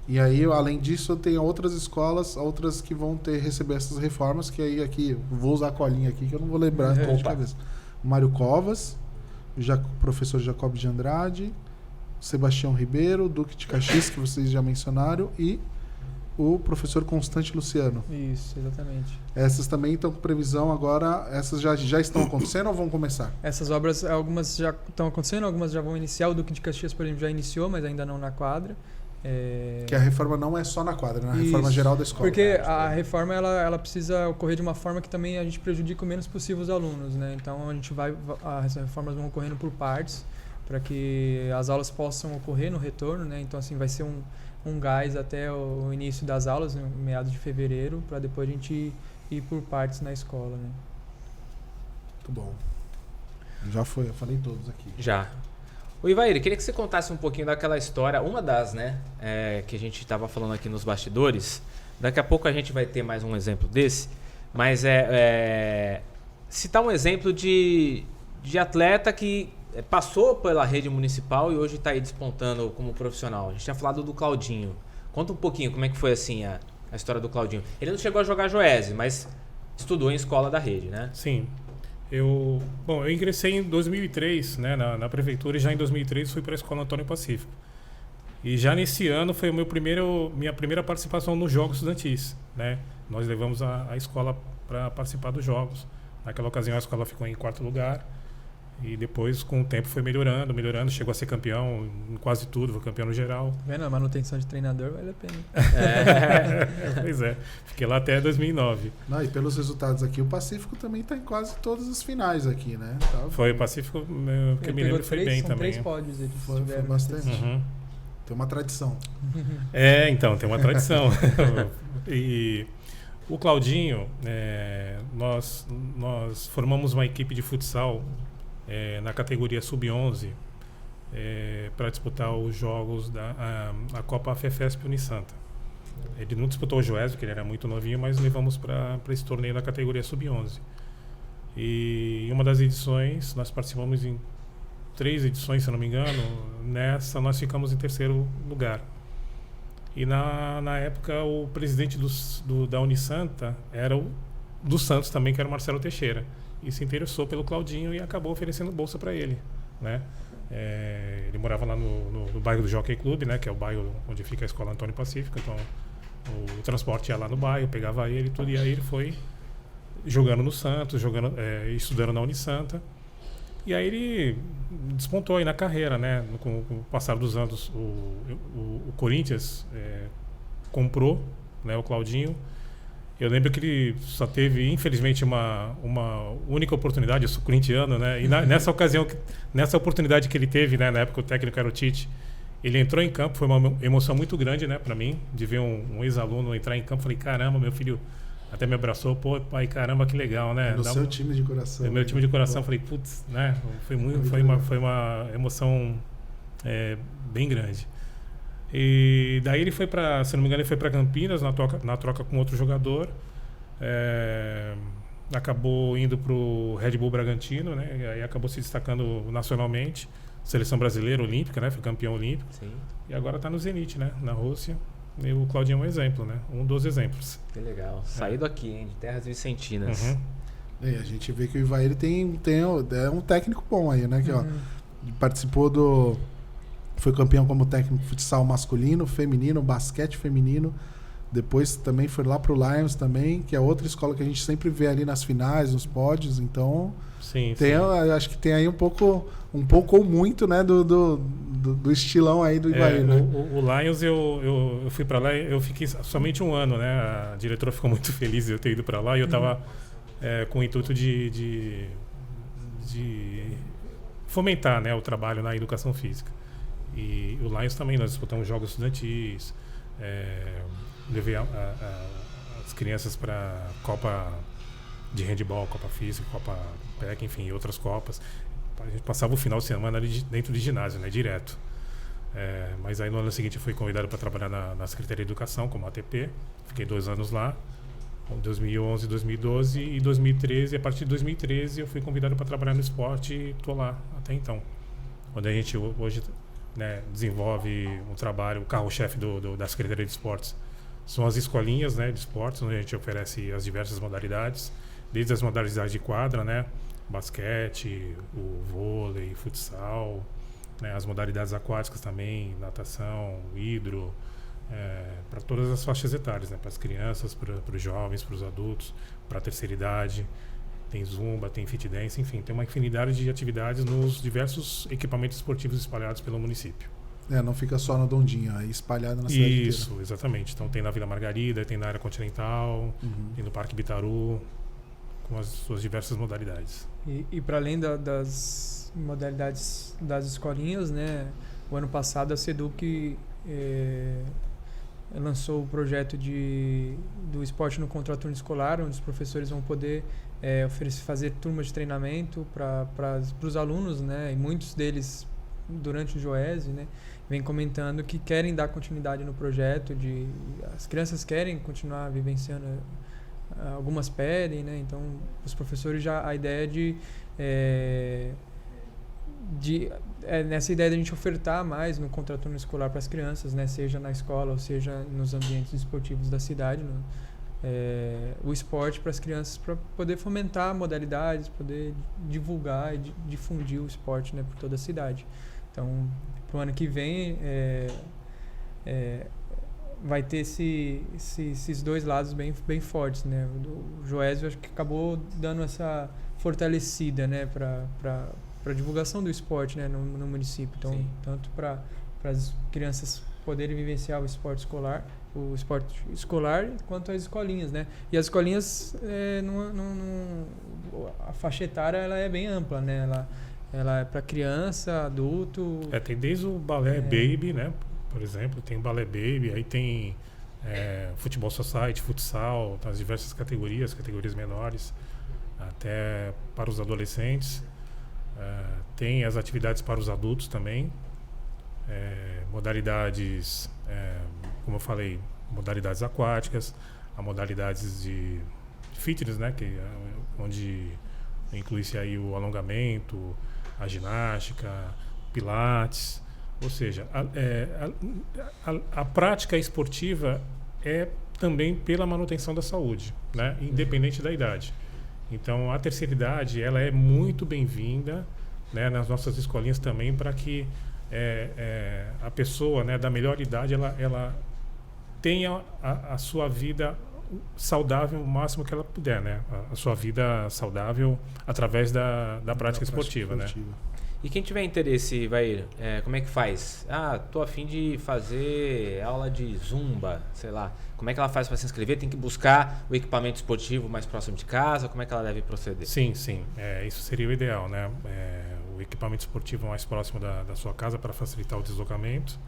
E aí, além disso, tem outras escolas, outras que vão receber essas reformas, que aí aqui, vou usar a colinha aqui, que eu não vou lembrar de cabeça. O Mário Covas, o professor Jacob de Andrade, Sebastião Ribeiro, o Duque de Caxias, que vocês já mencionaram, e o professor Constante Luciano. Isso, exatamente. Essas também estão com previsão agora, essas já estão acontecendo ou vão começar? Essas obras, algumas já estão acontecendo, algumas já vão iniciar. O Duque de Caxias, por exemplo, já iniciou, mas ainda não na quadra. Que a reforma não é só na quadra, né? A reforma geral da escola. Porque a reforma ela precisa ocorrer de uma forma que também a gente prejudique o menos possível os alunos, né? Então as reformas vão ocorrendo por partes, para que as aulas possam ocorrer no retorno, né? Então assim vai ser um gás até o início das aulas, em meados de fevereiro, para depois a gente ir por partes na escola, né? Muito bom. Já foi, eu falei todos aqui. Já. O Ivair, queria que você contasse um pouquinho daquela história, uma das, né, que a gente estava falando aqui nos bastidores. Daqui a pouco a gente vai ter mais um exemplo desse, mas citar um exemplo de atleta que passou pela rede municipal e hoje está aí despontando como profissional. A gente tinha falado do Claudinho. Conta um pouquinho como é que foi assim a história do Claudinho. Ele não chegou a jogar Joésio, mas estudou em escola da rede, né? Sim. Eu ingressei em 2003, né, na prefeitura, e já em 2003 fui para a Escola Antônio Pacífico. E já nesse ano foi minha primeira participação nos Jogos Estudantis, né? Nós levamos a escola para participar dos Jogos. Naquela ocasião a escola ficou em 4º lugar. E depois, com o tempo, foi melhorando, chegou a ser campeão em quase tudo, foi campeão no geral. Vendo? A manutenção de treinador vale a pena. Pois é, fiquei lá até 2009. Não, e pelos resultados aqui, o Pacífico também está em quase todas as finais aqui, né? Foi o Pacífico, que eu me lembro, foi bem também. 3 pódios eles foi bastante. Uhum. Tem uma tradição. Então, tem uma tradição. E o Claudinho, nós formamos uma equipe de futsal na categoria Sub-11 para disputar os jogos da Copa FEFESP Unisanta. Ele não disputou o Joésio, que ele era muito novinho, mas levamos para esse torneio na categoria Sub-11. E em uma das edições, nós participamos em 3 edições, se eu não me engano. Nessa nós ficamos em 3º lugar. E na época o presidente da Unisanta era o do Santos também, que era o Marcelo Teixeira. E se interessou pelo Claudinho e acabou oferecendo bolsa para ele, né? Ele morava lá no bairro do Jockey Club, né? Que é o bairro onde fica a Escola Antônio Pacífico. Então o transporte ia lá no bairro, pegava ele e tudo. E aí ele foi jogando no Santos, estudando na Unisanta. E aí ele despontou aí na carreira, né? Com o passar dos anos, o Corinthians comprou, né, o Claudinho. Eu lembro que ele só teve, infelizmente, uma única oportunidade, eu sou corintiano, né? E nessa ocasião, nessa oportunidade que ele teve, né, na época o técnico era o Tite, ele entrou em campo, foi uma emoção muito grande, né, para mim, de ver um ex-aluno entrar em campo. Falei, caramba, meu filho até me abraçou, pô, pai, caramba, que legal, né? No seu time de coração. No meu time de coração, falei, putz, né? Foi uma emoção bem grande. E daí ele foi para, se não me engano, ele foi para Campinas na troca com outro jogador. Acabou indo pro Red Bull Bragantino, né? E aí acabou se destacando nacionalmente. Seleção brasileira olímpica, né? Foi campeão olímpico. Sim. E agora está no Zenit, né? Na Rússia. E o Claudinho é um exemplo, né? Um dos exemplos. Que legal. Saído aqui, hein? De terras vicentinas. Uhum. E a gente vê que o Ivair é um técnico bom aí, né? Que, ó, participou foi campeão como técnico de futsal masculino, feminino, basquete feminino. Depois também foi lá pro Lions também, que é outra escola que a gente sempre vê ali nas finais, nos pódios. Então, sim. Acho que tem aí um pouco ou muito, né, do estilão aí do Ivair, né? O Lions, eu fui para lá, eu fiquei somente 1 ano, né? A diretora ficou muito feliz de eu ter ido para lá e eu estava com o intuito de fomentar, né, o trabalho na educação física. E o Lions também, nós disputamos jogos estudantis, levei as crianças para Copa de handebol, Copa Física, Copa PEC, enfim, outras Copas. A gente passava o final de semana ali dentro de ginásio, né, direto. Mas aí no ano seguinte eu fui convidado para trabalhar na Secretaria de Educação como ATP. Fiquei 2 anos lá, em 2011, 2012 e 2013. A partir de 2013 eu fui convidado para trabalhar no esporte e estou lá até então. Onde a gente hoje, né, desenvolve um trabalho, o carro-chefe da Secretaria de Esportes são as escolinhas, né, de esportes, onde a gente oferece as diversas modalidades, desde as modalidades de quadra, né, basquete, o vôlei, futsal, né, as modalidades aquáticas também, natação, hidro, para todas as faixas etárias, né, para as crianças, para os jovens, para os adultos, para a terceira idade. Tem zumba, tem fit dance, enfim, tem uma infinidade de atividades nos diversos equipamentos esportivos espalhados pelo município. Não fica só no Dondinho, é espalhado na cidade inteira. Isso, exatamente. Então tem na Vila Margarida, tem na área continental, tem no Parque Bitaru, com as suas diversas modalidades. E para além das modalidades das escolinhas, né, o ano passado a SEDUC lançou o projeto do esporte no contraturno escolar, onde os professores vão poder fazer turmas de treinamento para os alunos, né, e muitos deles durante o Joésio, né, vem comentando que querem dar continuidade no projeto, as crianças querem continuar vivenciando, algumas pedem, né, então os professores já a ideia nessa ideia de a gente ofertar mais no contraturno escolar para as crianças, né, seja na escola ou seja nos ambientes esportivos da cidade, né, o esporte para as crianças, para poder fomentar modalidades, poder divulgar e difundir o esporte, né, por toda a cidade. Então, para o ano que vem vai ter esses dois lados bem fortes, né? O Joésio acho que acabou dando essa fortalecida, né, para a divulgação do esporte, né, no município. Então, sim, tanto para as crianças poderem vivenciar o esporte escolar quanto as escolinhas, né? E as escolinhas, a faixa etária ela é bem ampla, né? Ela é para criança, adulto. Tem desde o balé baby, né? Por exemplo, tem o balé baby, aí tem futebol society, futsal, nas diversas categorias menores, até para os adolescentes. Tem as atividades para os adultos também, modalidades, como eu falei, modalidades aquáticas, a modalidades de fitness, né, onde inclui-se aí o alongamento, a ginástica, pilates, ou seja, a prática esportiva é também pela manutenção da saúde, né, independente da idade. Então, a terceira idade, ela é muito bem-vinda, né, nas nossas escolinhas também, para que a pessoa, né, da melhor idade, ela tenha a sua vida saudável o máximo que ela puder, né? A sua vida saudável através da prática esportiva, né? E quem tiver interesse, vai, como é que faz? Tô a fim de fazer aula de zumba, sei lá. Como é que ela faz para se inscrever? Tem que buscar o equipamento esportivo mais próximo de casa? Como é que ela deve proceder? Sim. Isso seria o ideal, né? O equipamento esportivo mais próximo da sua casa para facilitar o deslocamento.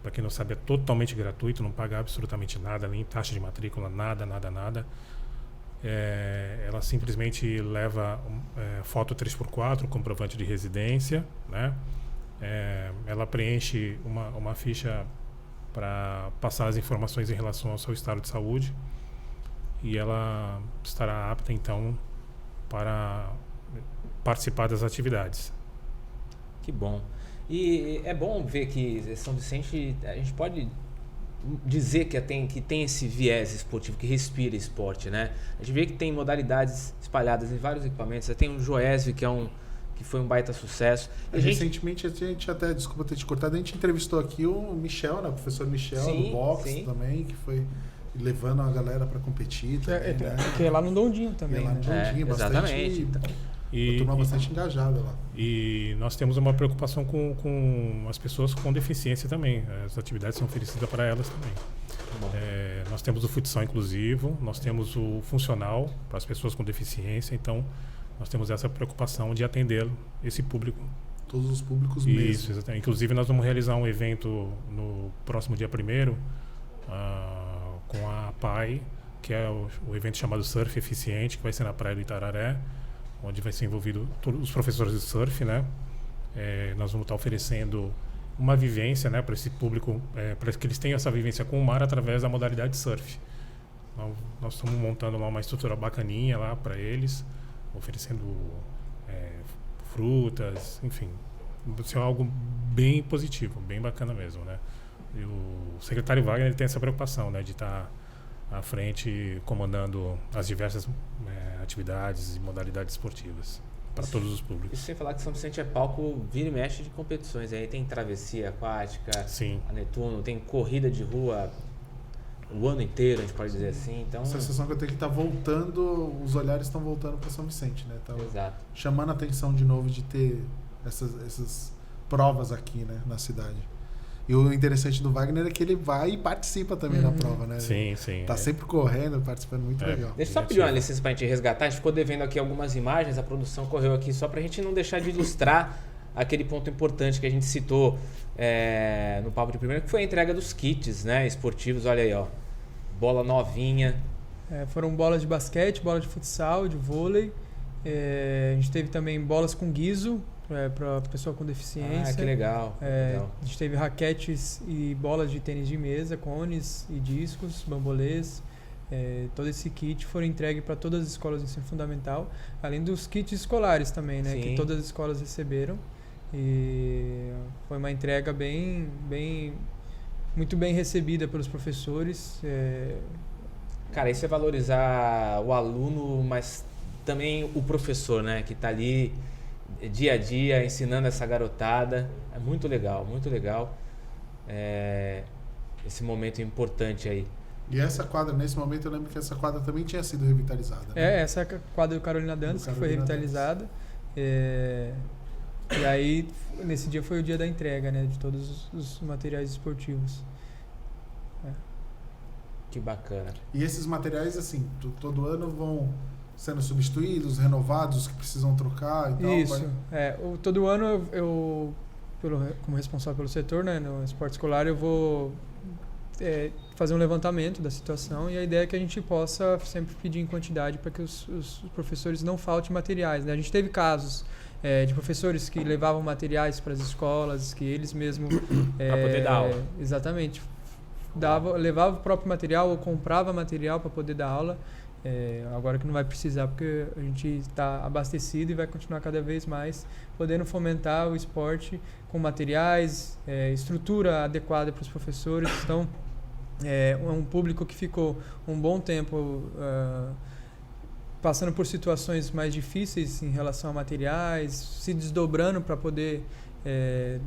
Para quem não sabe, é totalmente gratuito, não paga absolutamente nada, nem taxa de matrícula, nada. Ela simplesmente leva foto 3x4, comprovante de residência, né? Ela preenche uma ficha para passar as informações em relação ao seu estado de saúde e ela estará apta, então, para participar das atividades. Que bom. E é bom ver que São Vicente, a gente pode dizer que tem esse viés esportivo, que respira esporte, né? A gente vê que tem modalidades espalhadas em vários equipamentos. Você tem o Joésio, que foi um baita sucesso. Recentemente, a gente até, desculpa ter te cortado, a gente entrevistou aqui o Michel, né? O professor Michel, do boxe também, que foi levando a galera para competir também, né? Que é lá no Dondinho também. Lá no Dondinho, exatamente. Bastante engajada lá. E nós temos uma preocupação com as pessoas com deficiência também. As atividades são oferecidas para elas também. Nós temos o futsal inclusivo, nós temos o funcional para as pessoas com deficiência. Então, nós temos essa preocupação de atender esse público. Todos os públicos mesmo. Isso, exatamente. Inclusive, nós vamos realizar um evento no próximo dia 1º com a PAI, que é o evento chamado Surf Eficiente, que vai ser na Praia do Itararé, onde vai ser envolvido todos os professores de surf, né? Nós vamos estar oferecendo uma vivência, né, para esse público, para que eles tenham essa vivência com o mar através da modalidade surf. Então, nós estamos montando lá uma estrutura bacaninha lá para eles, oferecendo frutas, enfim, vai ser algo bem positivo, bem bacana mesmo, né? E o secretário Wagner, ele tem essa preocupação, né, de estar à frente, comandando as diversas atividades e modalidades esportivas para todos os públicos. Isso sem falar que São Vicente é palco vira e mexe de competições. Aí tem travessia aquática, Sim. a Netuno, tem corrida de rua o ano inteiro, a gente pode dizer assim. Então, a sensação que eu tenho que estar voltando, os olhares estão voltando para São Vicente, né? Tá exato. Chamando a atenção de novo de ter essas provas aqui, né, na cidade. E o interessante do Wagner é que ele vai e participa também na prova, né? Sim. Tá sempre correndo, participando, muito legal. Deixa eu só pedir uma licença pra gente resgatar. A gente ficou devendo aqui algumas imagens, a produção correu aqui só pra gente não deixar de ilustrar aquele ponto importante que a gente citou no papo de primeiro, que foi a entrega dos kits, né, esportivos. Olha aí, ó, bola novinha. Foram bolas de basquete, bola de futsal, de vôlei. A gente teve também bolas com guiso, para pessoa com deficiência. Que legal, legal. A gente teve raquetes e bolas de tênis de mesa, cones e discos, bambolês. Todo esse kit foi entregue para todas as escolas de ensino fundamental, além dos kits escolares também, né, que todas as escolas receberam. E foi uma entrega muito bem recebida pelos professores. Cara, isso é valorizar o aluno, mas também o professor, né, que está ali dia a dia ensinando essa garotada. É muito legal, muito legal. Esse momento importante aí. E essa quadra, nesse momento, eu lembro que essa quadra também tinha sido revitalizada, né? Essa quadra do Carolina Dantas, que foi revitalizada. E aí, nesse dia foi o dia da entrega, né, de todos os materiais esportivos. Que bacana. E esses materiais, assim, todo ano vão sendo substituídos, renovados, os que precisam trocar e tal? Isso. Todo ano eu como responsável pelo setor, né, no esporte escolar, eu vou fazer um levantamento da situação, e a ideia é que a gente possa sempre pedir em quantidade para que os professores não faltem materiais, né? A gente teve casos de professores que levavam materiais para as escolas, que eles mesmos... Para poder dar aula. Exatamente. Levava o próprio material ou comprava material para poder dar aula. Agora que não vai precisar, porque a gente está abastecido e vai continuar cada vez mais podendo fomentar o esporte com materiais, estrutura adequada para os professores. Então, é um público que ficou um bom tempo passando por situações mais difíceis em relação a materiais, se desdobrando para poder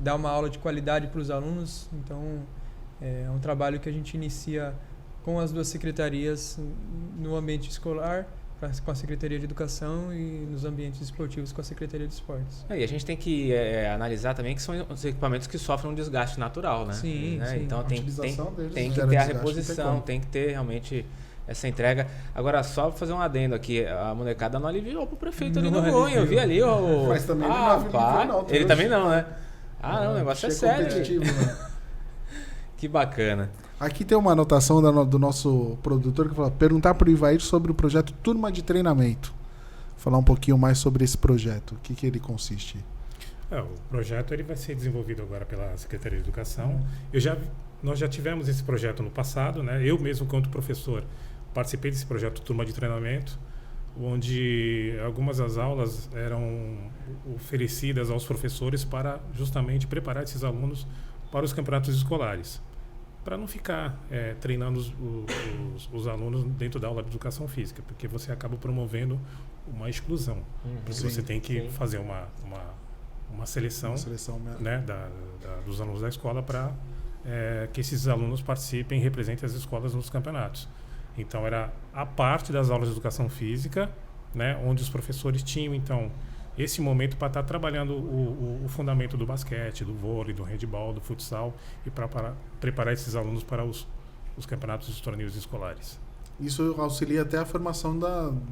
dar uma aula de qualidade para os alunos. Então, é um trabalho que a gente inicia com as duas secretarias no ambiente escolar, com a Secretaria de Educação, e nos ambientes esportivos com a Secretaria de Esportes. E a gente tem que analisar também que são os equipamentos que sofrem um desgaste natural, né? Sim, né? sim. Então tem que gera ter a desgaste, reposição, tem que ter realmente essa entrega. Agora, só fazer um adendo aqui, a molecada não aliviou pro prefeito ali no Goiânia, eu vi ali Mas também ele não aliviou, não. Ele também não, né? Não, o negócio é sério. Né? Que bacana. Aqui tem uma anotação do nosso produtor que fala: perguntar para o Ivair sobre o projeto Turma de Treinamento. Falar um pouquinho mais sobre esse projeto. O que ele consiste? O projeto ele vai ser desenvolvido agora pela Secretaria de Educação. Nós já tivemos esse projeto no passado, né? Eu mesmo, quanto professor, participei desse projeto Turma de Treinamento, onde algumas das aulas eram oferecidas aos professores para justamente preparar esses alunos para os campeonatos escolares, para não ficar treinando os alunos dentro da aula de educação física, porque você acaba promovendo uma exclusão, porque você tem que fazer uma seleção, né, dos alunos da escola para que esses alunos participem e representem as escolas nos campeonatos. Então era a parte das aulas de educação física, né, onde os professores tinham então esse momento para estar trabalhando o fundamento do basquete, do vôlei, do handebol, do futsal, e para preparar esses alunos para os campeonatos dos torneios escolares. Isso auxilia até a formação de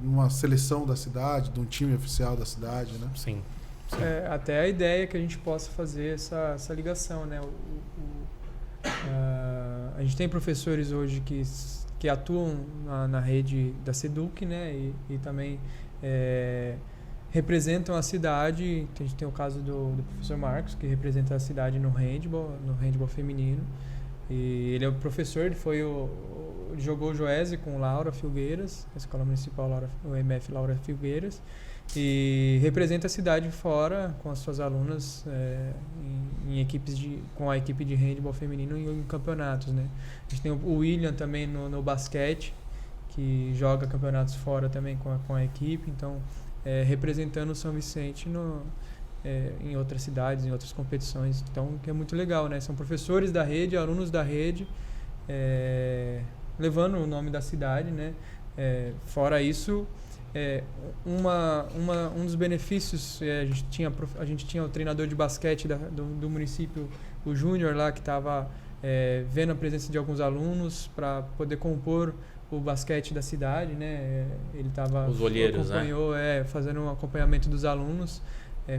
uma seleção da cidade, de um time oficial da cidade, né? Sim. Até a ideia é que a gente possa fazer essa ligação, né? A gente tem professores hoje que atuam na rede da SEDUC, né? E também representam a cidade. A gente tem o caso do professor Marcos, que representa a cidade no handebol feminino. E ele é o professor, ele jogou o Joese com Laura Filgueiras, a Escola Municipal o MF Laura Filgueiras, e representa a cidade fora com as suas alunas em equipes com a equipe de handebol feminino em campeonatos, né? A gente tem o William também no basquete, que joga campeonatos fora também com a equipe. Então, representando o São Vicente em outras cidades, em outras competições. Então, que é muito legal, né? São professores da rede, alunos da rede, levando o nome da cidade, né? Fora isso, um dos benefícios, a gente tinha o treinador de basquete do município, o Júnior lá, que estava vendo a presença de alguns alunos para poder compor o basquete da cidade, né? Ele acompanhou, fazendo um acompanhamento dos alunos,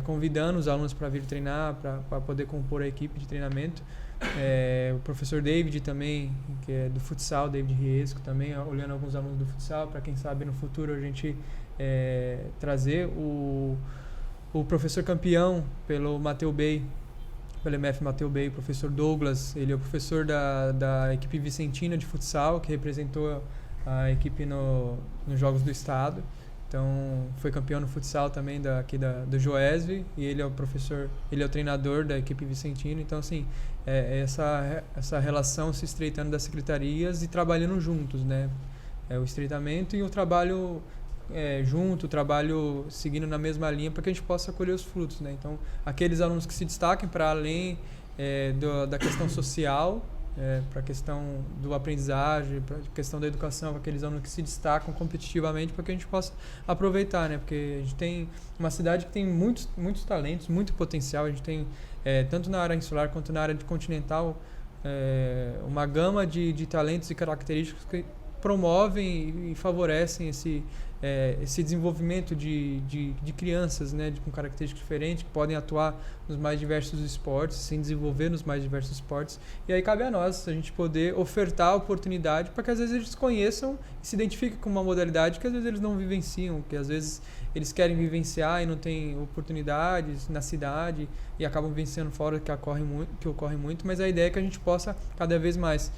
convidando os alunos para vir treinar, para poder compor a equipe de treinamento. O professor David também, que é do futsal, David Riesco também, olhando alguns alunos do futsal, para quem sabe no futuro a gente trazer o professor campeão pelo Mateu Bey, pelo MF Mateu Bey, o professor Douglas. Ele é o professor da equipe vicentina de futsal, que representou a equipe nos Jogos do Estado. Então, foi campeão no futsal também do Joesve, e ele é o professor, ele é o treinador da equipe vicentina. Então, assim, essa relação se estreitando das secretarias e trabalhando juntos, né? O estreitamento e o trabalho junto, o trabalho seguindo na mesma linha, para que a gente possa colher os frutos, né? Então, aqueles alunos que se destaquem para além da questão social, para a questão do aprendizagem, para a questão da educação, aqueles alunos que se destacam competitivamente, para que a gente possa aproveitar, né? Porque a gente tem uma cidade que tem muitos talentos, muito potencial. A gente tem, tanto na área insular quanto na área continental, uma gama de talentos e características que promovem e favorecem esse desenvolvimento de crianças, né, com características diferentes, que podem atuar nos mais diversos esportes, se desenvolver nos mais diversos esportes. E aí cabe a nós a gente poder ofertar a oportunidade para que às vezes eles conheçam e se identifiquem com uma modalidade que às vezes eles não vivenciam, que às vezes eles querem vivenciar e não têm oportunidades na cidade e acabam vivenciando fora, que ocorre muito, mas a ideia é que a gente possa cada vez mais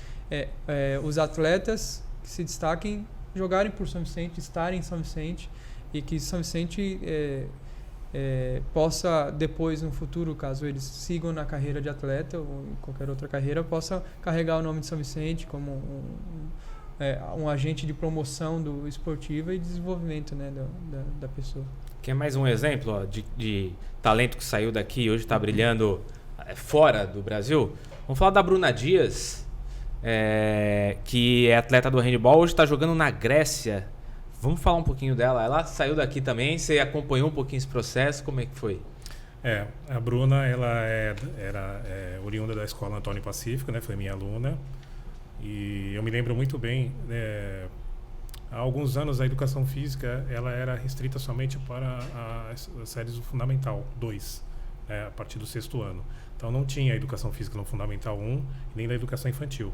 os atletas que se destaquem jogarem por São Vicente, estarem em São Vicente, e que São Vicente possa depois, no futuro, caso eles sigam na carreira de atleta ou em qualquer outra carreira, possa carregar o nome de São Vicente como um agente de promoção do esportiva e desenvolvimento, né, da pessoa. Quer mais um exemplo de talento que saiu daqui e hoje está brilhando fora do Brasil? Vamos falar da Bruna Dias, que é atleta do handebol, hoje está jogando na Grécia. Vamos falar um pouquinho dela. Ela saiu daqui também, você acompanhou um pouquinho esse processo, como é que foi? A Bruna, ela era oriunda da Escola Antônio Pacífico, né? Foi minha aluna. E eu me lembro muito bem, há alguns anos a educação física ela era restrita somente para as séries do Fundamental 2, a partir do 6º ano. Então não tinha educação física no Fundamental 1 nem na educação infantil.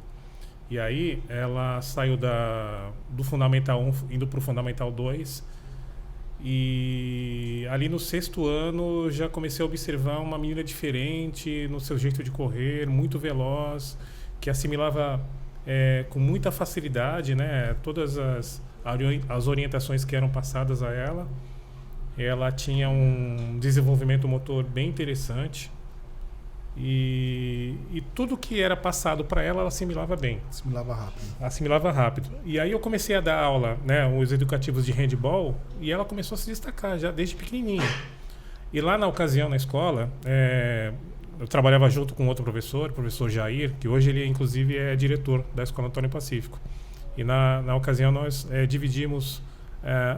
E aí ela saiu do Fundamental 1 indo para o Fundamental 2, e ali no 6º ano já comecei a observar uma menina diferente no seu jeito de correr, muito veloz, que assimilava com muita facilidade, né, todas as orientações que eram passadas a ela. Ela tinha um desenvolvimento motor bem interessante. E tudo que era passado para ela assimilava bem. Assimilava rápido. E aí eu comecei a dar aula, né, os educativos de handball, e ela começou a se destacar já desde pequenininha. E lá na ocasião, na escola, eu trabalhava junto com outro professor, o professor Jair, que hoje ele inclusive é diretor da Escola Antônio Pacífico. E na ocasião nós dividimos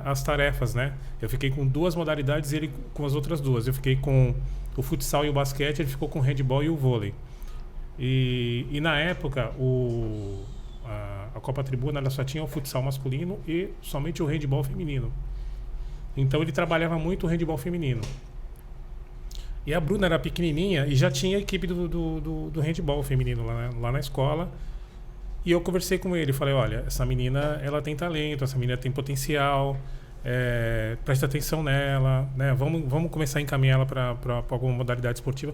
as tarefas, né? Eu fiquei com 2 modalidades e ele com as outras 2. Eu fiquei com o futsal e o basquete, ele ficou com o handball e o vôlei. E na época a Copa Tribuna ela só tinha o futsal masculino e somente o handball feminino. Então ele trabalhava muito o handball feminino. E a Bruna era pequenininha e já tinha a equipe do handball feminino lá na escola. E eu conversei com ele, falei, olha, essa menina ela tem talento, essa menina tem potencial, presta atenção nela, né? Vamos começar a encaminhar ela para alguma modalidade esportiva.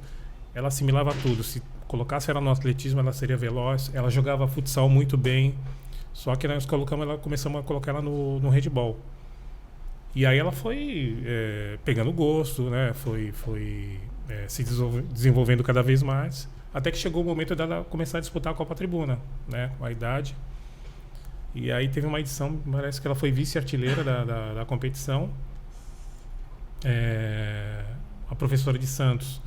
Ela assimilava tudo, se colocasse ela no atletismo ela seria veloz, ela jogava futsal muito bem, só que nós começamos a colocar ela no handball. E aí ela foi pegando gosto, né? Foi se desenvolvendo cada vez mais, até que chegou o momento dela começar a disputar a Copa Tribuna, né? Com a idade. E aí teve uma edição, parece que ela foi vice-artilheira da competição. A professora de Santos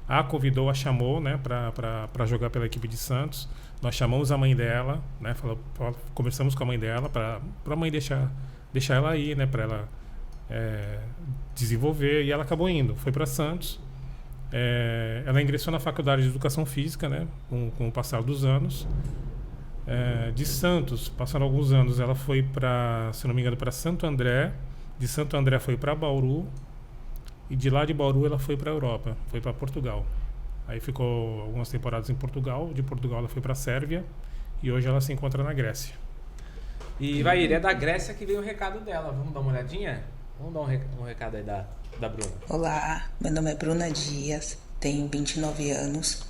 a convidou, a chamou, né, para jogar pela equipe de Santos. Nós chamamos a mãe dela, né? Conversamos com a mãe dela para a mãe deixar ela ir, né, para ela desenvolver, e ela acabou indo, foi para Santos. Ela ingressou na faculdade de Educação Física, né, com o passar dos anos. De Santos, passaram alguns anos, ela foi para, se não me engano, para Santo André. De Santo André foi para Bauru, e de lá de Bauru ela foi para a Europa, foi para Portugal. Aí ficou algumas temporadas em Portugal. De Portugal ela foi para a Sérvia e hoje ela se encontra na Grécia. E Vair, é da Grécia que veio o recado dela. Vamos dar uma olhadinha? Vamos dar um recado aí da Bruna. Olá, meu nome é Bruna Dias, tenho 29 anos,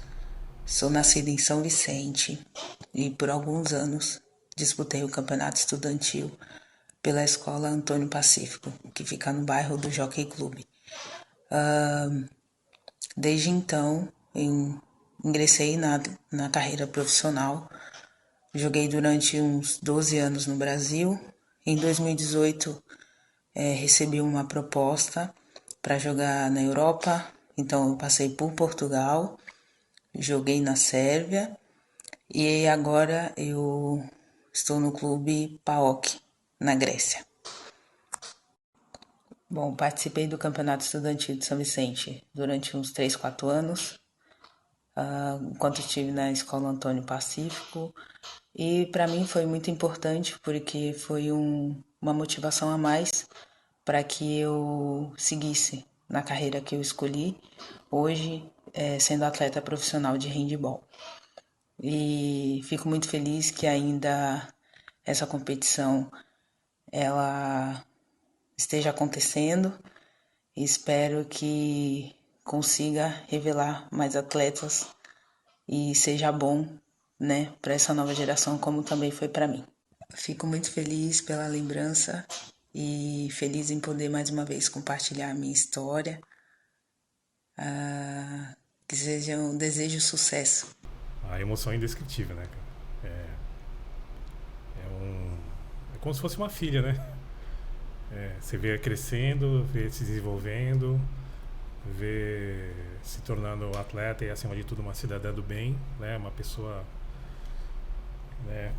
sou nascida em São Vicente e por alguns anos disputei o campeonato estudantil pela Escola Antônio Pacífico, que fica no bairro do Jockey Club. Desde então, ingressei na carreira profissional. Joguei durante uns 12 anos no Brasil. Em 2018, recebi uma proposta para jogar na Europa. Então, eu passei por Portugal, joguei na Sérvia e agora eu estou no clube PAOK, na Grécia. Bom, participei do Campeonato Estudantil de São Vicente durante uns 3, 4 anos, enquanto estive na Escola Antônio Pacífico. E para mim foi muito importante porque foi um uma motivação a mais para que eu seguisse na carreira que eu escolhi, hoje sendo atleta profissional de handebol. E fico muito feliz que ainda essa competição ela esteja acontecendo e espero que consiga revelar mais atletas e seja bom, né, para essa nova geração, como também foi para mim. Fico muito feliz pela lembrança e feliz em poder mais uma vez compartilhar a minha história. Que seja um desejo de sucesso. A emoção é indescritível, né, cara? É como se fosse uma filha, né? Você vê crescendo, vê se desenvolvendo, vê se tornando atleta e, acima de tudo, uma cidadã do bem, né? Uma pessoa, né,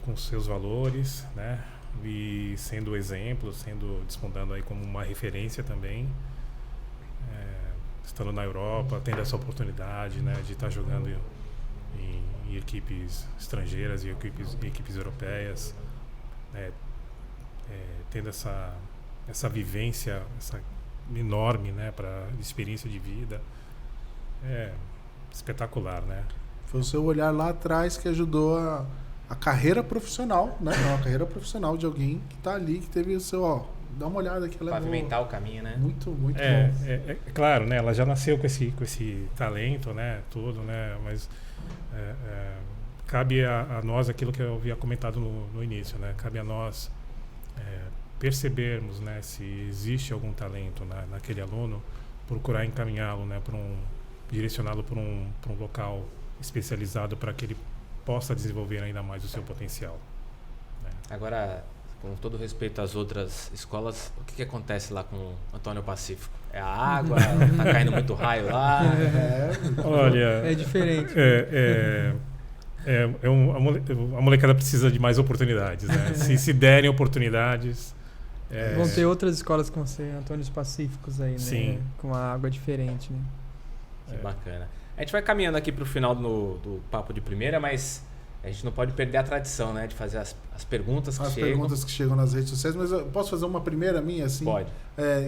com seus valores, né? E sendo exemplo, despontando aí como uma referência também, estando na Europa, tendo essa oportunidade, né, de estar jogando em equipes estrangeiras e equipes europeias, né, tendo essa vivência enorme, né, para experiência de vida, espetacular, né? Foi o seu olhar lá atrás que ajudou a carreira profissional, né? Não, a carreira profissional de alguém que tá ali, que teve o seu, dá uma olhada aqui. Pavimentar o caminho, né? Muito, muito bom. É claro, né? Ela já nasceu com esse talento, né? Tudo, né? Mas cabe a nós aquilo que eu havia comentado no início, né? Cabe a nós percebermos, né? Se existe algum talento naquele aluno, procurar encaminhá-lo, né? Direcioná-lo para um local especializado para que ele possa desenvolver ainda mais o seu potencial, né? Agora, com todo respeito às outras escolas, o que acontece lá com o Antônio Pacífico? É a água? Tá caindo muito raio lá? Olha, É diferente. A molecada precisa de mais oportunidades, né? Se derem oportunidades... Vão ter outras escolas com Antônios Pacíficos aí, né? Sim. Com a água diferente, né? Que bacana. A gente vai caminhando aqui para o final do papo de primeira, mas a gente não pode perder a tradição, né? De fazer as perguntas que chegam. As perguntas que chegam nas redes sociais, mas eu posso fazer uma primeira minha, assim? Pode.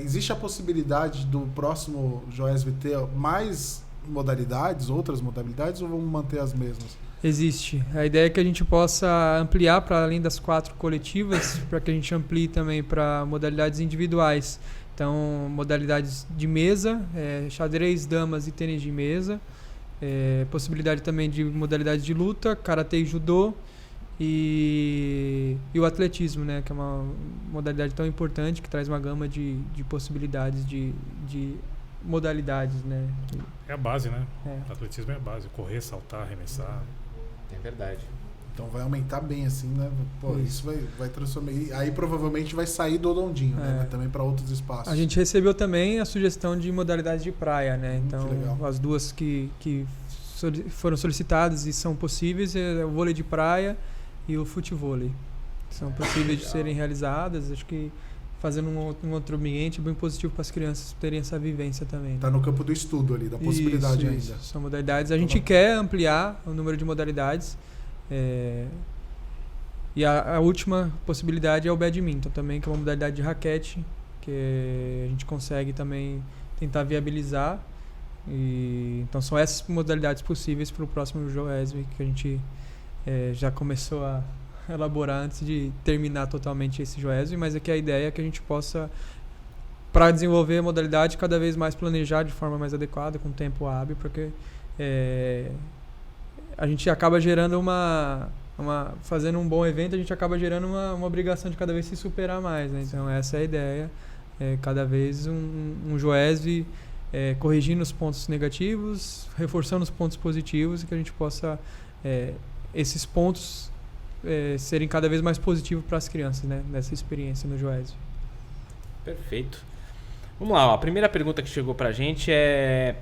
Existe a possibilidade do próximo JOESV ter mais modalidades, outras modalidades, ou vamos manter as mesmas? Existe. A ideia é que a gente possa ampliar para além das 4 coletivas, para que a gente amplie também para modalidades individuais. Então, modalidades de mesa, xadrez, damas e tênis de mesa. Possibilidade também de modalidades de luta, karatê e judô. E o atletismo, né, que é uma modalidade tão importante que traz uma gama de possibilidades de modalidades, né? É a base, né? O atletismo é a base. Correr, saltar, arremessar. É verdade. Então vai aumentar bem assim, né? Pô, isso vai transformar. E aí provavelmente vai sair do Odondinho, né? Mas também para outros espaços. A gente recebeu também a sugestão de modalidades de praia, né? Então, as duas que foram solicitadas e são possíveis é o vôlei de praia e o futevôlei. São possíveis de serem realizadas. Acho que fazendo um outro ambiente bem positivo para as crianças terem essa vivência também. Tá no campo do estudo ali, da possibilidade ainda. Isso. São modalidades. A gente quer ampliar o número de modalidades. E a última possibilidade é o badminton também, que é uma modalidade de raquete, que a gente consegue também tentar viabilizar. Então são essas modalidades possíveis para o próximo JOESV, que a gente já começou a elaborar antes de terminar totalmente esse JOESV, mas aqui a ideia é que a gente possa, para desenvolver a modalidade, cada vez mais planejar de forma mais adequada, com tempo hábil, porque a gente acaba gerando fazendo um bom evento, a gente acaba gerando uma obrigação de cada vez se superar mais, né? Então essa é a ideia, cada vez um JOESV corrigindo os pontos negativos, reforçando os pontos positivos, e que a gente possa esses pontos serem cada vez mais positivos para as crianças, né? Nessa experiência no JOESV. Perfeito. Vamos lá, ó. A primeira pergunta que chegou pra gente é: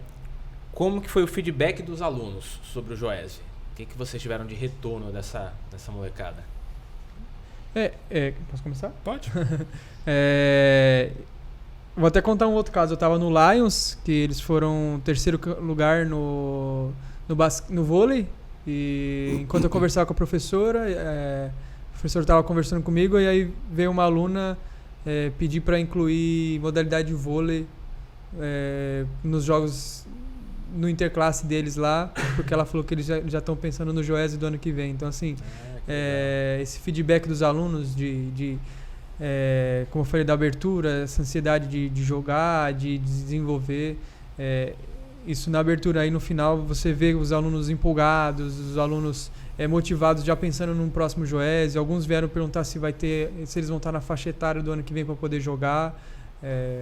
como que foi o feedback dos alunos sobre o JOESV? O que vocês tiveram de retorno dessa molecada? Posso começar? Pode. Vou até contar um outro caso. Eu estava no Lions, que eles foram terceiro lugar no vôlei. E enquanto eu conversava com a professora, professor estava conversando comigo e aí veio uma aluna pedir para incluir modalidade de vôlei nos jogos no interclasse deles lá, porque ela falou que eles já estão pensando no Joesi do ano que vem. Então, assim, esse feedback dos alunos como eu falei, da abertura, essa ansiedade de jogar, de desenvolver, isso na abertura. Aí no final você vê os alunos empolgados, os alunos motivados, já pensando num próximo Joesi. Alguns vieram perguntar se eles vão estar na faixa etária do ano que vem para poder jogar.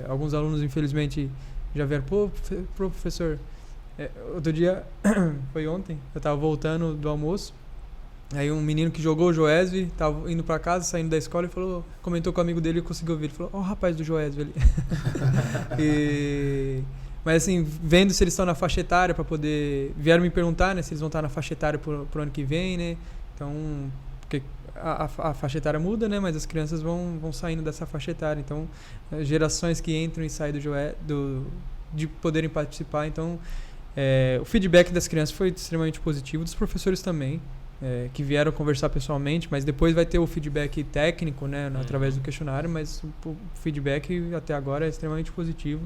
Alguns alunos, infelizmente, já vieram, professor, outro dia, foi ontem, eu estava voltando do almoço, aí um menino que jogou o Joesi, estava indo para casa, saindo da escola, e comentou com o amigo dele e conseguiu ouvir. Ele falou, o rapaz do Joesi ali. Mas assim, vendo se eles estão na faixa etária para poder... Vieram me perguntar, né, se eles vão estar na faixa etária pro ano que vem, né? Então, porque a faixa etária muda, né? Mas as crianças vão saindo dessa faixa etária. Então, gerações que entram e saem de poderem participar. Então, o feedback das crianças foi extremamente positivo, dos professores também, que vieram conversar pessoalmente, mas depois vai ter o feedback técnico, né, através do questionário, mas o feedback até agora é extremamente positivo.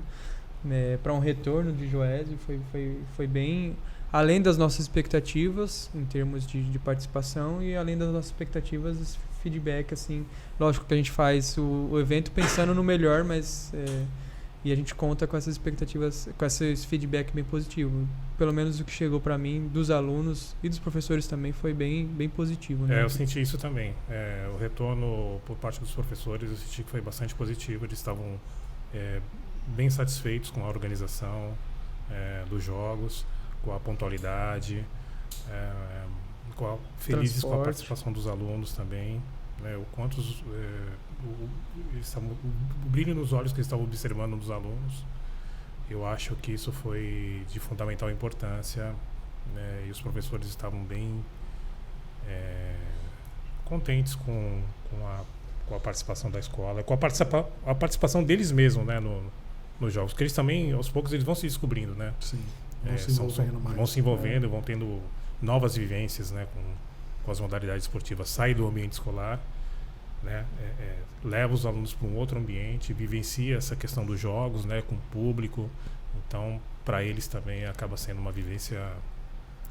Para um retorno de Joesi foi bem além das nossas expectativas em termos de participação, e além das nossas expectativas, esse feedback, assim, lógico que a gente faz o evento pensando no melhor, mas e a gente conta com essas expectativas, com esse feedback bem positivo. Pelo menos o que chegou para mim dos alunos e dos professores também foi bem positivo, né? Eu senti isso também. O retorno por parte dos professores, eu senti que foi bastante positivo. Eles estavam bem satisfeitos com a organização dos jogos, com a pontualidade, felizes com a participação dos alunos também, né? O brilho nos olhos que eles estavam observando dos alunos, eu acho que isso foi de fundamental importância, né? E os professores estavam bem contentes com a participação da escola, com a participação deles mesmos, né, nos jogos, porque eles também, aos poucos, eles vão se descobrindo, né? Sim, vão se envolvendo vão tendo novas vivências, né, com as modalidades esportivas. Sai do ambiente escolar, né, leva os alunos para um outro ambiente, vivencia essa questão dos jogos, né, com o público. Então, para eles também acaba sendo uma vivência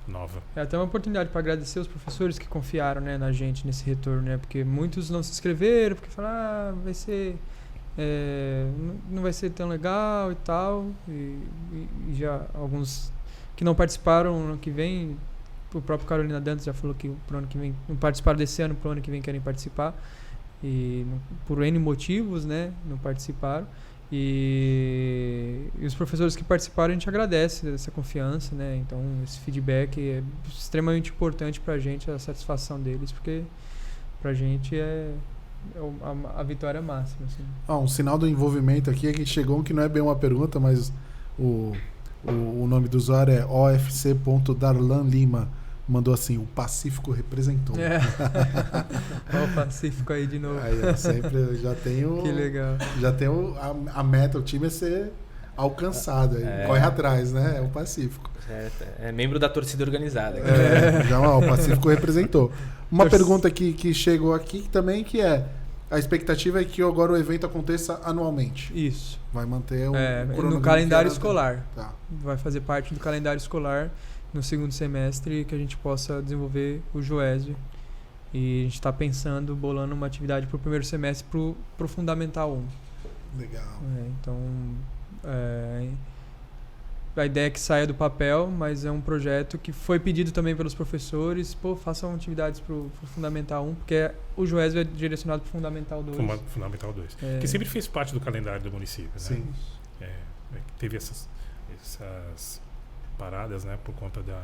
nova. É até uma oportunidade para agradecer os professores que confiaram, né, na gente nesse retorno, né, porque muitos não se inscreveram porque falaram, vai ser não vai ser tão legal e tal, e já alguns que não participaram no ano que vem, o próprio Carolina Dantas já falou que pro ano que vem não participaram desse ano, pro ano que vem querem participar, e por N motivos, né, não participaram. E os professores que participaram, a gente agradece essa confiança, né? Então esse feedback é extremamente importante pra gente, a satisfação deles, porque pra gente a vitória máxima, assim. Um sinal do envolvimento aqui é que chegou que não é bem uma pergunta, mas o nome do usuário é ofc.darlan.lima. Mandou assim, o Pacífico representou. Olha o Pacífico aí de novo. Aí, sempre já tenho. Que legal. Já tenho a meta, o time é ser alcançado. Aí corre atrás, né? É o Pacífico. É membro da torcida organizada. O Pacífico representou. Uma pergunta que chegou aqui também, que a expectativa é que agora o evento aconteça anualmente. Isso. Vai manter no calendário escolar. Tá. Vai fazer parte do calendário escolar no segundo semestre, que a gente possa desenvolver o Joesi. E a gente está pensando, bolando uma atividade para o primeiro semestre para o Fundamental 1. Legal. Então, a ideia é que saia do papel, mas é um projeto que foi pedido também pelos professores. Façam atividades para o Fundamental 1, porque o Joesi é direcionado para o Fundamental 2. Fundamental 2. Que sempre fez parte do calendário do município, né? Sim. Teve essas paradas, né, por conta da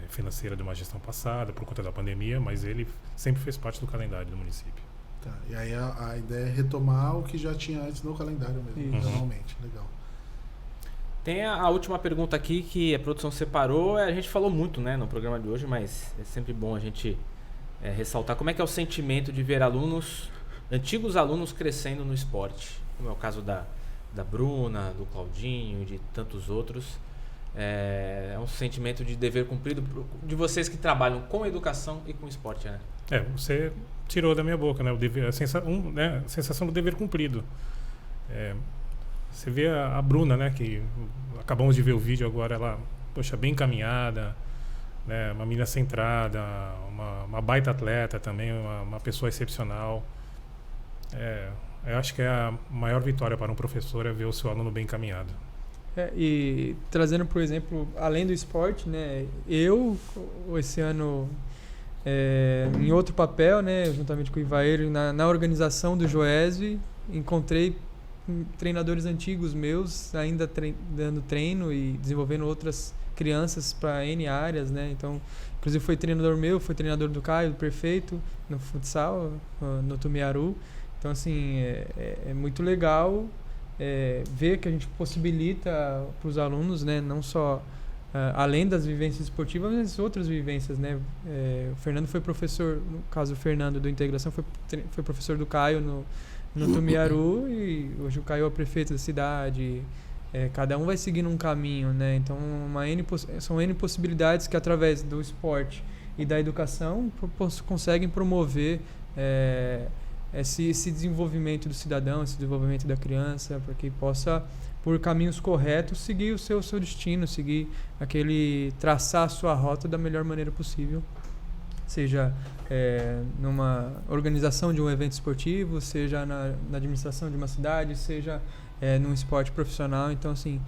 financeira de uma gestão passada, por conta da pandemia, mas ele sempre fez parte do calendário do município. Tá. E aí a ideia é retomar o que já tinha antes no calendário mesmo, normalmente. Legal. Tem a última pergunta aqui que a produção separou. A gente falou muito, né, no programa de hoje, mas é sempre bom a gente ressaltar como é que é o sentimento de ver antigos alunos crescendo no esporte, como é o caso da Bruna, do Claudinho e de tantos outros. É um sentimento de dever cumprido de vocês que trabalham com educação e com esporte, né? Você tirou da minha boca, né? A sensação do dever cumprido. Você vê a Bruna, né? Que acabamos de ver o vídeo agora, ela, poxa, bem encaminhada, né? Uma menina centrada, uma baita atleta também, uma pessoa excepcional. Eu acho que é a maior vitória para um professor é ver o seu aluno bem encaminhado. E trazendo, por exemplo, além do esporte, né? Eu, esse ano, em outro papel, né? Juntamente com o Ivair, na organização do Joesv, encontrei treinadores antigos meus ainda dando treino e desenvolvendo outras crianças para N áreas, né? Então, inclusive foi treinador meu, foi treinador do Caio, do Perfeito, no futsal, no Tumiaru. Então, assim, é muito legal ver que a gente possibilita para os alunos, né? Não só além das vivências esportivas, mas outras vivências, né? O Fernando foi professor, no caso o Fernando do Integração, foi professor do Caio no Tumiaru, e hoje o Caio é o prefeito da cidade. Cada um vai seguindo um caminho, né? Então são N possibilidades que através do esporte e da educação conseguem promover esse desenvolvimento do cidadão, esse desenvolvimento da criança, para que possa, por caminhos corretos, seguir o seu destino, seguir traçar a sua rota da melhor maneira possível, seja numa organização de um evento esportivo, seja na administração de uma cidade, seja num esporte profissional. Então, assim,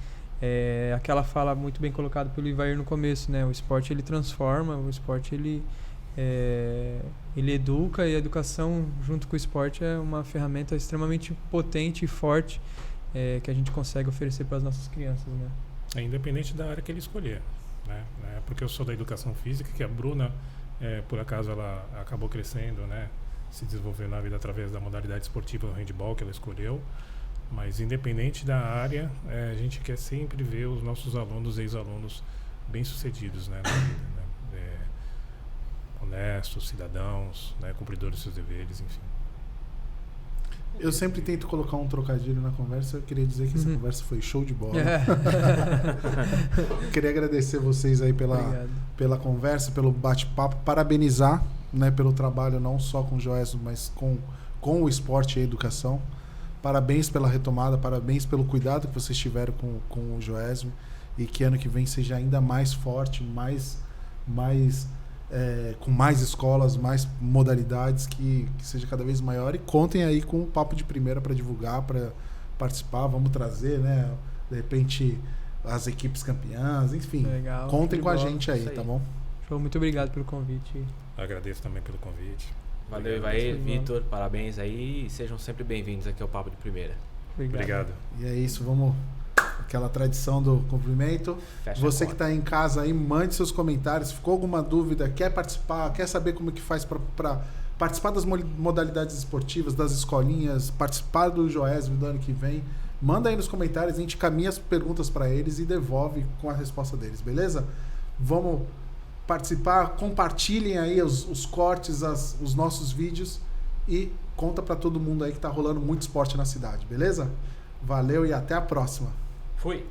aquela fala muito bem colocada pelo Ivair no começo, né? O esporte ele transforma, o esporte ele educa, e a educação junto com o esporte é uma ferramenta extremamente potente e forte que a gente consegue oferecer para as nossas crianças, né? Independente da área que ele escolher, né? Porque eu sou da educação física, que a Bruna, por acaso, ela acabou crescendo, né? Se desenvolveu na vida através da modalidade esportiva do handball que ela escolheu. Mas independente da área, a gente quer sempre ver os nossos alunos, ex-alunos, bem-sucedidos, né, na vida, né? Honestos, cidadãos, né, cumpridores dos seus deveres, enfim. Eu sempre tento colocar um trocadilho na conversa. Eu queria dizer que essa conversa foi show de bola. Queria agradecer vocês aí pela conversa, pelo bate-papo, parabenizar, né, pelo trabalho não só com o Joesv, mas com o esporte e a educação. Parabéns pela retomada, parabéns pelo cuidado que vocês tiveram com o Joesv, e que ano que vem seja ainda mais forte, com mais escolas, mais modalidades, que seja cada vez maior. E contem aí com o Papo de Primeira para divulgar, para participar. Vamos trazer, né, de repente, as equipes campeãs, enfim. Legal, contem com a gente aí, tá bom? Show, muito obrigado pelo convite. Agradeço também pelo convite. Valeu, Ivair, Vitor, parabéns aí, e sejam sempre bem-vindos aqui ao Papo de Primeira. Obrigado. E é isso, vamos... Aquela tradição do cumprimento. Fecha Você a que porta. está em casa aí, mande seus comentários. Ficou alguma dúvida? Quer participar? Quer saber como é que faz para participar das modalidades esportivas, das escolinhas, participar do Joesv do ano que vem? Manda aí nos comentários, a gente caminha as perguntas para eles e devolve com a resposta deles, beleza? Vamos participar, compartilhem aí os cortes, os nossos vídeos, e conta para todo mundo aí que tá rolando muito esporte na cidade, beleza? Valeu e até a próxima. Fui!